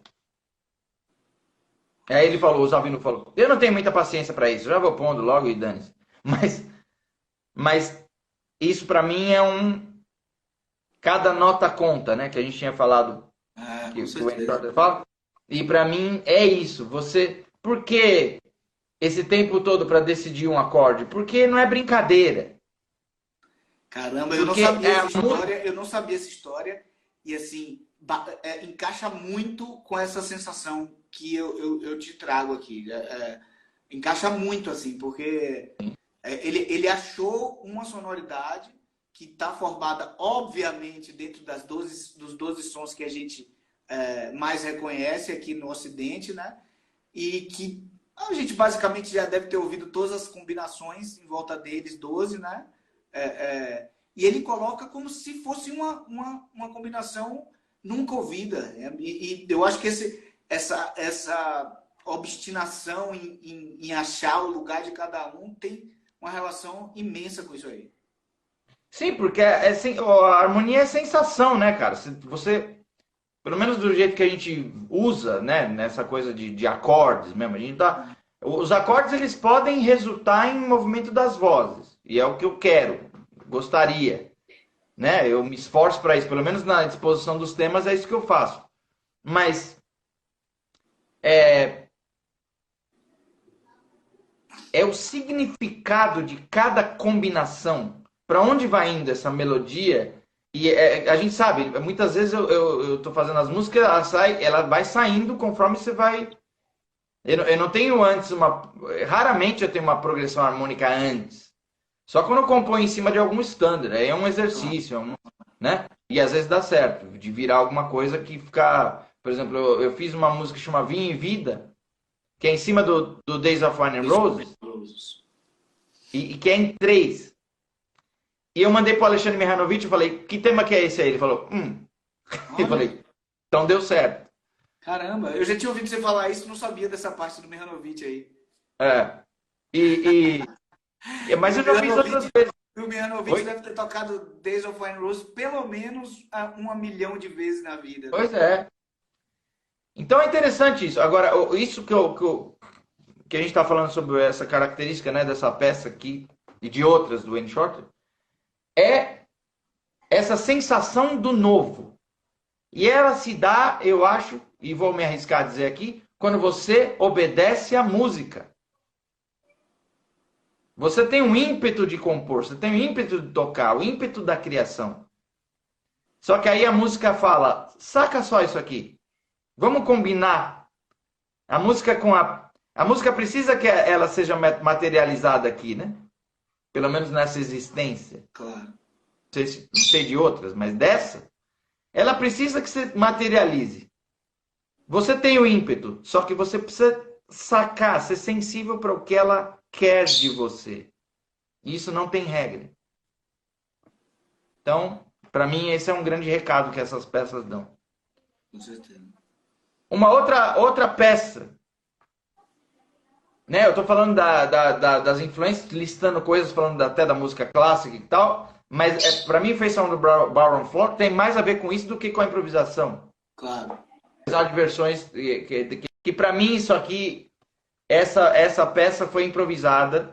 Aí ele falou, o Zawinul falou: eu não tenho muita paciência para isso, já vou pondo logo e dane-se. Mas isso para mim é cada nota conta, né? Que a gente tinha falado, Com que o Wayne certeza. Shorter fala. E para mim é isso. Por que esse tempo todo para decidir um acorde? Porque não é brincadeira. Caramba, eu não Porque sabia é essa a música. história, eu não sabia essa história e assim encaixa muito com essa sensação que eu te trago aqui. Encaixa muito assim, porque ele achou uma sonoridade que está formada, obviamente, dentro dos 12 sons que a gente mais reconhece aqui no Ocidente, né? E que a gente basicamente já deve ter ouvido todas as combinações em volta deles, 12, né? E ele coloca como se fosse uma combinação nunca ouvida. Né? E eu acho que essa obstinação em achar o lugar de cada um tem uma relação imensa com isso aí. Sim, porque a harmonia é sensação, né, cara? Se você, pelo menos do jeito que a gente usa, né, nessa coisa de acordes mesmo, a gente tá. Os acordes eles podem resultar em movimento das vozes, e é o que eu quero, gostaria, né? Eu me esforço para isso, pelo menos na disposição dos temas é isso que eu faço. Mas é, é o significado de cada combinação, para onde vai indo essa melodia. E a gente sabe, muitas vezes eu tô fazendo as músicas, ela vai saindo conforme você vai. Eu não tenho antes uma. Raramente eu tenho uma progressão harmônica antes. Só quando eu componho em cima de algum standard. Aí é um exercício, né? E às vezes dá certo, de virar alguma coisa que fica. Por exemplo, eu fiz uma música que chama Vinho e Vida, que é em cima do Days of Wine and Roses, e que é em três. E eu mandei para o Alexandre Mihanovic e falei: que tema que é esse aí? Ele falou: Eu falei: então deu certo. Caramba, eu já tinha ouvido você falar isso, não sabia dessa parte do Mihanovic aí. É. E, mas eu já fiz outras vezes. O Mihanovic Oi? deve ter tocado Days of Wine Rose pelo menos 1 milhão de vezes na vida. Né? Pois é. Então é interessante isso. Agora, isso que a gente está falando sobre essa característica, né, dessa peça aqui e de outras do Wayne Shorter, é essa sensação do novo. E ela se dá, eu acho, e vou me arriscar a dizer aqui, quando você obedece à música. Você tem um ímpeto de compor, você tem um ímpeto de tocar, o ímpeto da criação. Só que aí a música fala, saca só isso aqui. Vamos combinar a música com a música precisa que ela seja materializada aqui, né? Pelo menos nessa existência. Claro. Não sei de outras, mas dessa, ela precisa que você materialize. Você tem o ímpeto, só que você precisa sacar, ser sensível para o que ela quer de você. E isso não tem regra. Então, para mim, esse é um grande recado que essas peças dão. Com certeza. Uma outra peça, né? Eu estou falando das influências, listando coisas, falando até da música clássica e tal, mas para mim, Feição do Baron Flock tem mais a ver com isso do que com a improvisação. Claro. Apesar de versões que para mim, isso aqui, essa peça foi improvisada.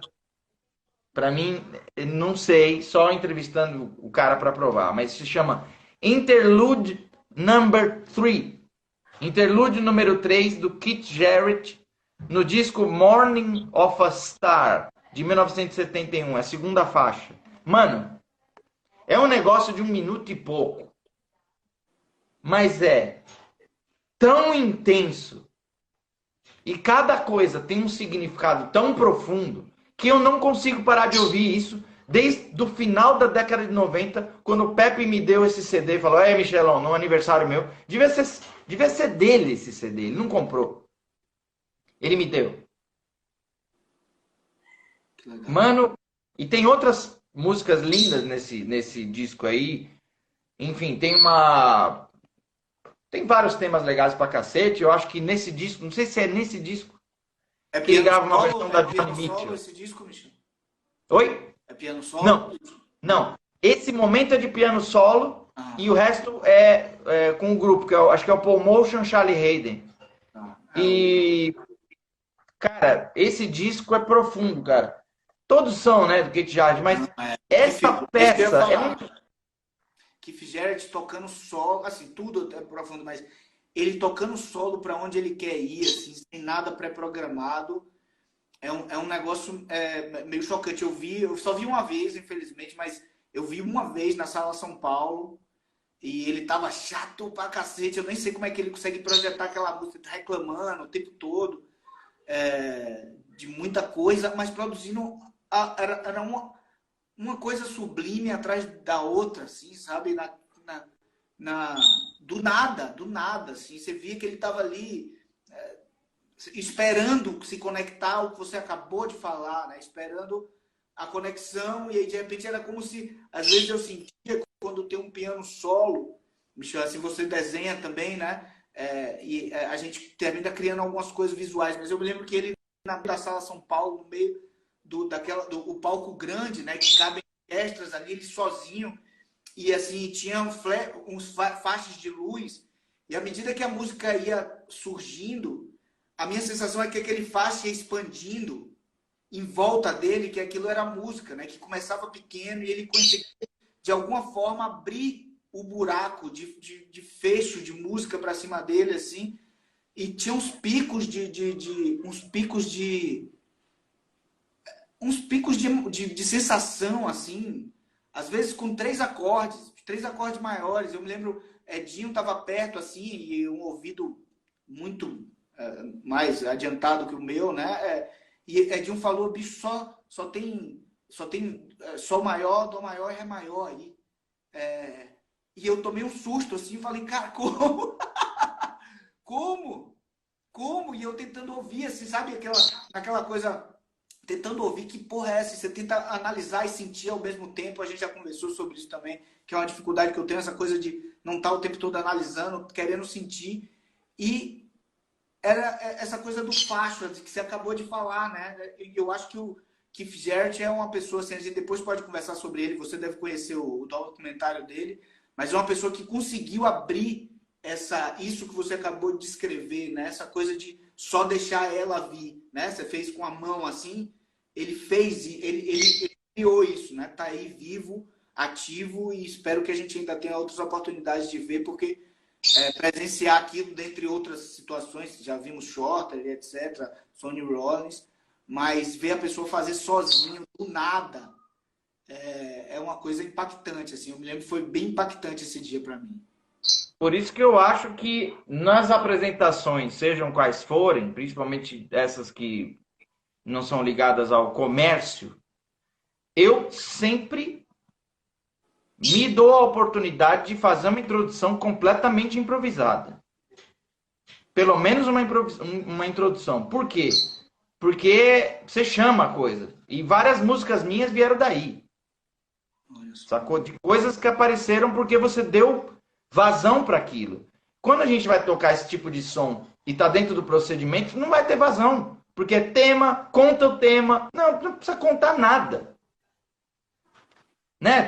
Para mim, não sei, só entrevistando o cara para provar, mas se chama Interlude Number 3. Interlude número 3 do Keith Jarrett no disco Morning of a Star de 1971, a segunda faixa. Mano, é um negócio de 1 minuto e pouco. Mas é tão intenso e cada coisa tem um significado tão profundo que eu não consigo parar de ouvir isso desde o final da década de 90, quando o Pepe me deu esse CD e falou: "É, Michelão, no aniversário meu, devia ser dele esse CD, ele não comprou. Ele me deu." Que legal. Mano, e tem outras músicas lindas nesse disco aí. Enfim, tem vários temas legais pra cacete. Eu acho que nesse disco, não sei se é nesse disco, É que ele piano grava uma solo? versão É da piano Johnny solo Mitchell. esse disco, Michel? Oi? É piano solo? Não, não. Esse momento é de piano solo Ah, e o resto é com o grupo, que acho que é o Paul Motion, Charlie Hayden. tá. E, cara, esse disco é profundo, cara. Todos são, né, do Keith Jarrett, mas essa Isso que eu ia peça é falar. muito... Keith Jarrett tocando solo, assim, tudo é profundo, mas ele tocando solo para onde ele quer ir, assim, sem nada pré-programado, é um negócio meio chocante. Eu só vi uma vez, infelizmente, mas eu vi uma vez na Sala São Paulo e ele tava chato pra cacete. Eu nem sei como é que ele consegue projetar aquela música, tá reclamando o tempo todo de muita coisa, mas produzindo era uma coisa sublime atrás da outra, assim, sabe? Do nada, assim. Você via que ele estava ali esperando se conectar ao que você acabou de falar, né? Esperando a conexão, e aí de repente era como se, às vezes eu sentia quando tem um piano solo, Michel, assim, você desenha também, né? A gente termina criando algumas coisas visuais, mas eu me lembro que ele da Sala São Paulo, no meio do palco grande, né? Que cabem extras ali, ele sozinho, e assim, tinha uns faixas de luz, e à medida que a música ia surgindo, a minha sensação é que aquele faixa ia expandindo em volta dele, que aquilo era música, né? Que começava pequeno e ele conseguia, de alguma forma, abrir o buraco de fecho de música para cima dele, assim, e tinha uns picos de sensação, assim, às vezes com três acordes maiores. Eu me lembro, Edinho estava perto, assim, e um ouvido muito mais adiantado que o meu, né? E Edinho falou: "Bicho, só tem Sol maior, Dó maior e Ré maior aí." E eu tomei um susto, assim, falei: "Cara, como? Como? Como?" E eu tentando ouvir, assim, sabe? Aquela coisa, tentando ouvir, que porra é essa? Você tenta analisar e sentir ao mesmo tempo. A gente já conversou sobre isso também, que é uma dificuldade que eu tenho, essa coisa de não estar o tempo todo analisando, querendo sentir. E era essa coisa do facho, que você acabou de falar, né? Eu acho que o Keith Jarrett é uma pessoa, assim, a gente depois pode conversar sobre ele, você deve conhecer o documentário dele, mas é uma pessoa que conseguiu abrir isso que você acabou de descrever, né? Essa coisa de só deixar ela vir, né? Você fez com a mão assim, ele criou isso, né? Tá aí vivo, ativo, e espero que a gente ainda tenha outras oportunidades de ver, porque presenciar aquilo, dentre outras situações, já vimos Shorter, etc., Sonny Rollins, mas ver a pessoa fazer sozinho, do nada, é uma coisa impactante, assim. Eu me lembro que foi bem impactante esse dia para mim. Por isso que eu acho que nas apresentações, sejam quais forem, principalmente essas que não são ligadas ao comércio, eu sempre me dou a oportunidade de fazer uma introdução completamente improvisada. Pelo menos uma introdução. Por quê? Porque você chama a coisa. E várias músicas minhas vieram daí. Sacou? De coisas que apareceram porque você deu vazão para aquilo. Quando a gente vai tocar esse tipo de som e tá dentro do procedimento, não vai ter vazão. Porque é tema, conta o tema. Não precisa contar nada. Né?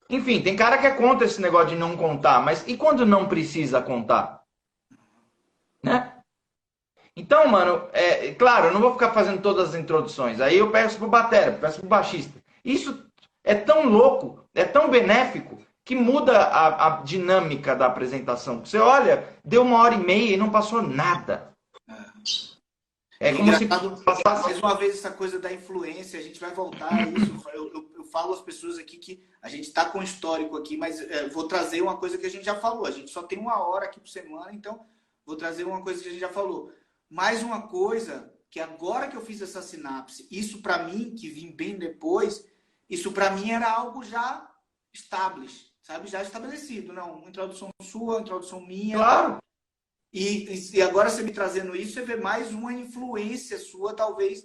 Enfim, tem cara que é contra esse negócio de não contar, mas e quando não precisa contar? Né? Então, mano, claro, eu não vou ficar fazendo todas as introduções. Aí eu peço pro batera, peço pro baixista. Isso é tão louco, é tão benéfico, que muda a dinâmica da apresentação. Você olha, deu 1h30 e não passou nada. É E é como se engraçado, passasse. mais uma vez, essa coisa da influência, a gente vai voltar a isso. Eu falo às pessoas aqui que a gente está com histórico aqui, mas vou trazer uma coisa que a gente já falou. A gente só tem 1 hora aqui por semana, então vou trazer uma coisa que a gente já falou. Mais uma coisa que agora que eu fiz essa sinapse, isso para mim, que vim bem depois, isso para mim era algo já estabelecido, sabe? Já estabelecido. Não, uma introdução sua, uma introdução minha. Claro. E agora você me trazendo isso, você vê mais uma influência sua, talvez,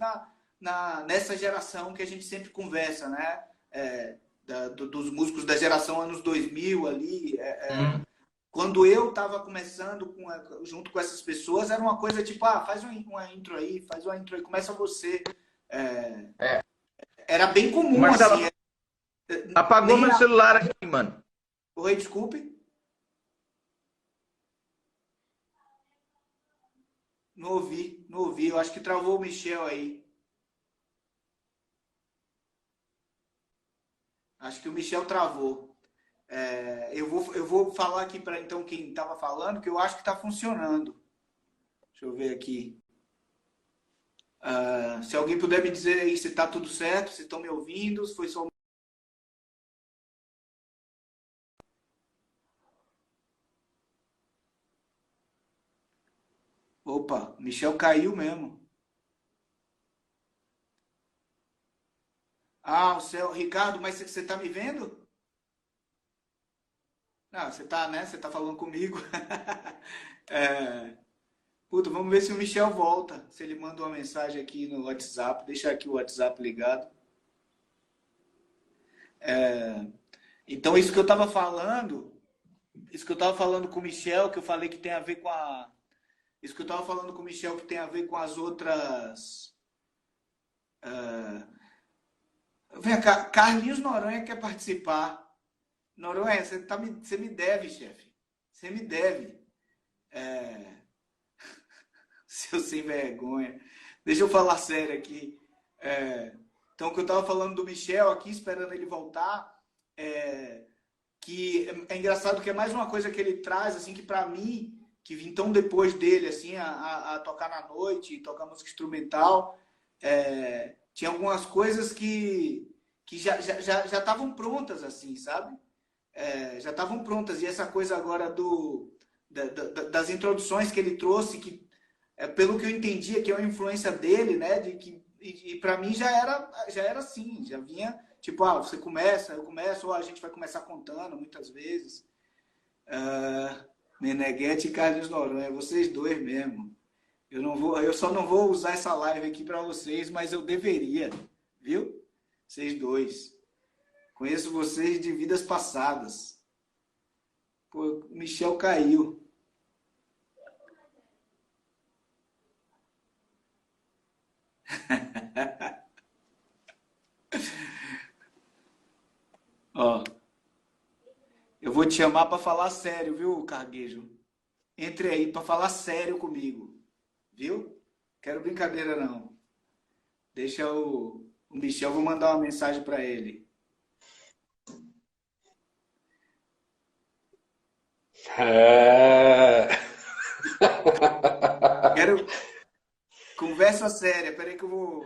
nessa geração que a gente sempre conversa, né? Dos músicos da geração anos 2000 ali. Quando eu estava começando junto com essas pessoas, era uma coisa tipo, faz uma intro aí, começa você. Era bem comum, Marcelo, assim. apagou meu celular aqui, mano. Oi, desculpe. Não ouvi, não ouvi. Eu acho que travou o Michel aí. Acho que o Michel travou. Eu vou falar aqui para então quem estava falando que eu acho que está funcionando. Deixa eu ver aqui. Se alguém puder me dizer aí se está tudo certo, se estão me ouvindo, se foi só. Opa, Michel caiu mesmo. O céu, Ricardo, mas você está me vendo? Não, você está, né? Você está falando comigo. Puta, vamos ver se o Michel volta. Se ele manda uma mensagem aqui no WhatsApp. Deixa aqui o WhatsApp ligado. Então, isso que eu estava falando com o Michel, que eu falei que tem a ver com a. Isso que eu estava falando com o Michel, que tem a ver com as outras. Vem cá, Carlinhos Noronha quer participar. Noronha, você me deve, chefe. Você me deve. Seu sem vergonha. Deixa eu falar sério aqui. Então, o que eu estava falando do Michel aqui, esperando ele voltar, que é engraçado que é mais uma coisa que ele traz, assim, que para mim, que vim tão depois dele, assim, a tocar na noite, tocar música instrumental, tinha algumas coisas que já estavam prontas, assim, sabe? Já estavam prontas. E essa coisa agora das introduções que ele trouxe, que pelo que eu entendia, que é uma influência dele, né? E para mim já era assim, já vinha tipo, você começa, eu começo, ou a gente vai começar contando muitas vezes. Meneghete e Carlos Noronha, vocês dois mesmo. Eu só não vou usar essa live aqui para vocês, mas eu deveria, viu? Vocês dois. Conheço vocês de vidas passadas. Pô, o Michel caiu. Ó, eu vou te chamar para falar sério, viu, Carguejo? Entre aí para falar sério comigo, viu? Quero brincadeira não. Deixa o Michel, vou mandar uma mensagem para ele. É... Quero, Conversa séria. Peraí que eu vou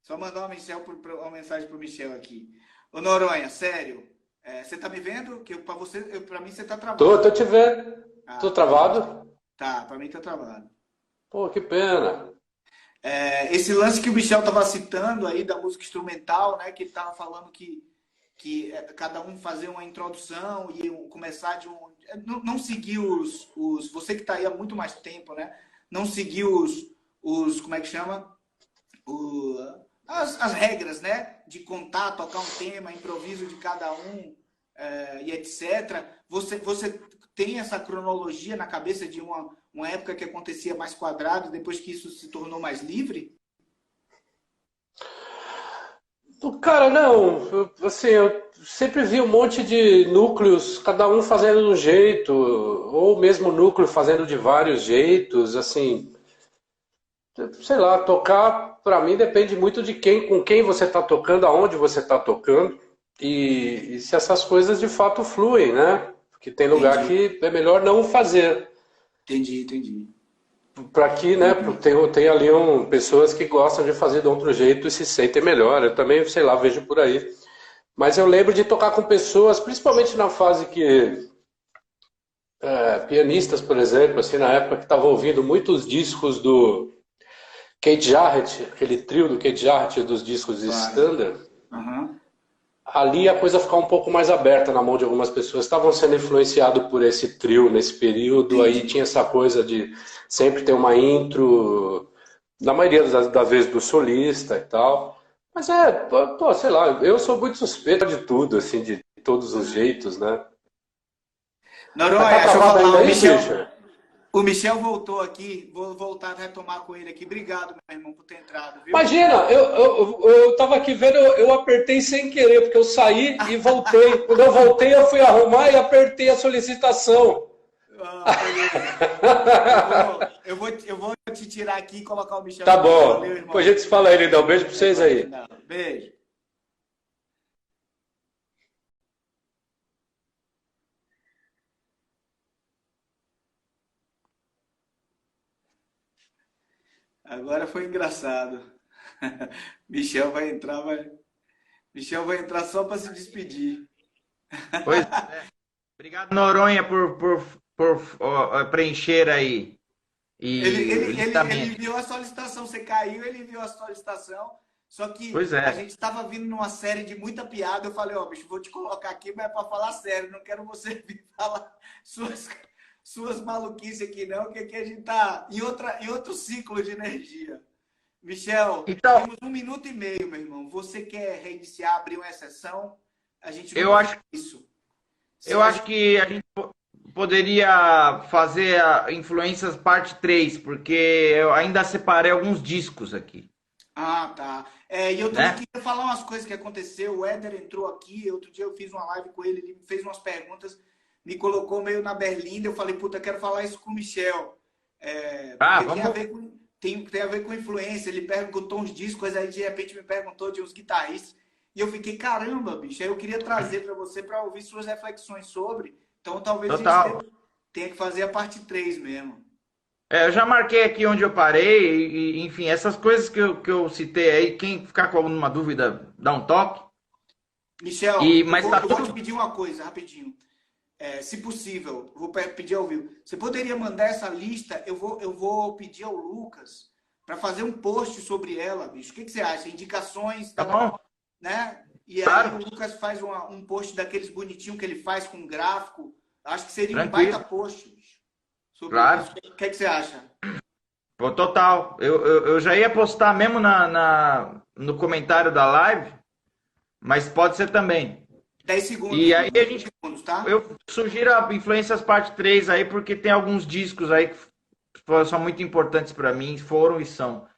só mandar uma mensagem pro Michel aqui. Ô Noronha, sério. Você tá me vendo? Que para mim você tá Tô travado. te vendo. Tô Ah, beleza. travado? Tá, para mim tá travado. Pô, que pena. Esse lance que o Michel estava citando aí da música instrumental, né? Que ele estava falando que cada um fazer uma introdução e começar de um. Não seguir você que está aí há muito mais tempo, né? Não seguir como é que chama? O, as regras, né? De contar, tocar um tema, improviso de cada um e etc. Você tem essa cronologia na cabeça de uma época que acontecia mais quadrado, depois que isso se tornou mais livre? Cara, não, assim, eu sempre vi um monte de núcleos, cada um fazendo de um jeito, ou mesmo núcleo fazendo de vários jeitos, assim, sei lá, tocar pra mim depende muito de com quem você tá tocando, aonde você tá tocando, e se essas coisas de fato fluem, né? Porque tem lugar Entendi, que é melhor não fazer. entendi. Para que, né? Tem ali pessoas que gostam de fazer de outro jeito e se sentem melhor. Eu também, sei lá, vejo por aí. Mas eu lembro de tocar com pessoas, principalmente na fase que pianistas, por exemplo, assim, na época que estava ouvindo muitos discos do Keith Jarrett, aquele trio do Keith Jarrett dos discos de Claro. standard. Aham. Ali a coisa ficou um pouco mais aberta na mão de algumas pessoas. Estavam sendo influenciados por esse trio nesse período. Aí Entendi. tinha essa coisa de sempre ter uma intro, na maioria das vezes do solista e tal. Mas pô, sei lá, eu sou muito suspeito de tudo, assim, de todos os jeitos, né? Tá Noronha, deixa eu travado falar. ainda O aí, Michel, Christian? o Michel voltou aqui. Vou voltar a retomar com ele aqui. Obrigado, meu irmão, por ter entrado, viu? Imagina, eu tava aqui vendo, eu apertei sem querer, porque eu saí e voltei. Quando eu voltei, eu fui arrumar e apertei a solicitação. Ah, beleza. Eu vou te tirar aqui e colocar o Michel Tá de novo. Valeu, bom. Depois a irmão. gente se fala aí, Lindão. Beijo pra vocês Vai, aí. Lindão. Beijo. Agora foi engraçado. Michel vai entrar, Michel vai entrar só para se despedir. Pois é. Obrigado, Noronha, por preencher aí Ele, e o ele, ele, ele listamento. enviou a solicitação, você caiu, ele enviou a solicitação, só que Pois a é. gente estava vindo numa série de muita piada. Eu falei, ó, bicho, vou te colocar aqui, mas é para falar sério, não quero você vir falar suas maluquices aqui, não, que aqui a gente tá em outro ciclo de energia. Michel, Então, temos 1 minuto e meio, meu irmão. Você quer reiniciar, abrir uma exceção? A gente eu nunca fez acho, isso. eu acho que a gente poderia fazer a Influências parte 3 porque eu ainda separei alguns discos aqui, Ah, tá. E eu também né? queria falar umas coisas que aconteceu. O Éder entrou aqui, outro dia eu fiz uma live com ele me fez umas perguntas, me colocou meio na berlinda. Eu falei, puta, quero falar isso com o Michel. Ah, Porque tem a vamos. ver tem a ver com influência. Ele perguntou uns discos, aí de repente me perguntou de uns guitarristas. E eu fiquei, caramba, bicho. Aí eu queria trazer para você para ouvir suas reflexões sobre. Então talvez a gente Total. tenha que fazer a parte 3 mesmo. Eu já marquei aqui onde eu parei, enfim, essas coisas que eu citei aí, quem ficar com alguma dúvida, dá um toque. Michel, eu Mas vou, tá eu vou te tudo. pedir uma coisa, rapidinho. Se possível, vou pedir ao vivo. Você poderia mandar essa lista? Eu vou pedir ao Lucas para fazer um post sobre ela, bicho. O que você acha? Indicações, Tá bom? né? E aí o Claro, Lucas faz um post daqueles bonitinho que ele faz com gráfico. Acho que seria um baita tranquilo, post, bicho, sobre isso. claro. O que você acha? Pô, total. Eu já ia postar mesmo no comentário da live, mas pode ser também. 10 segundos, E irmão. aí a 10 gente, segundos, tá? eu sugiro a Influências parte 3 aí, porque tem alguns discos aí que são muito importantes para mim, foram e são.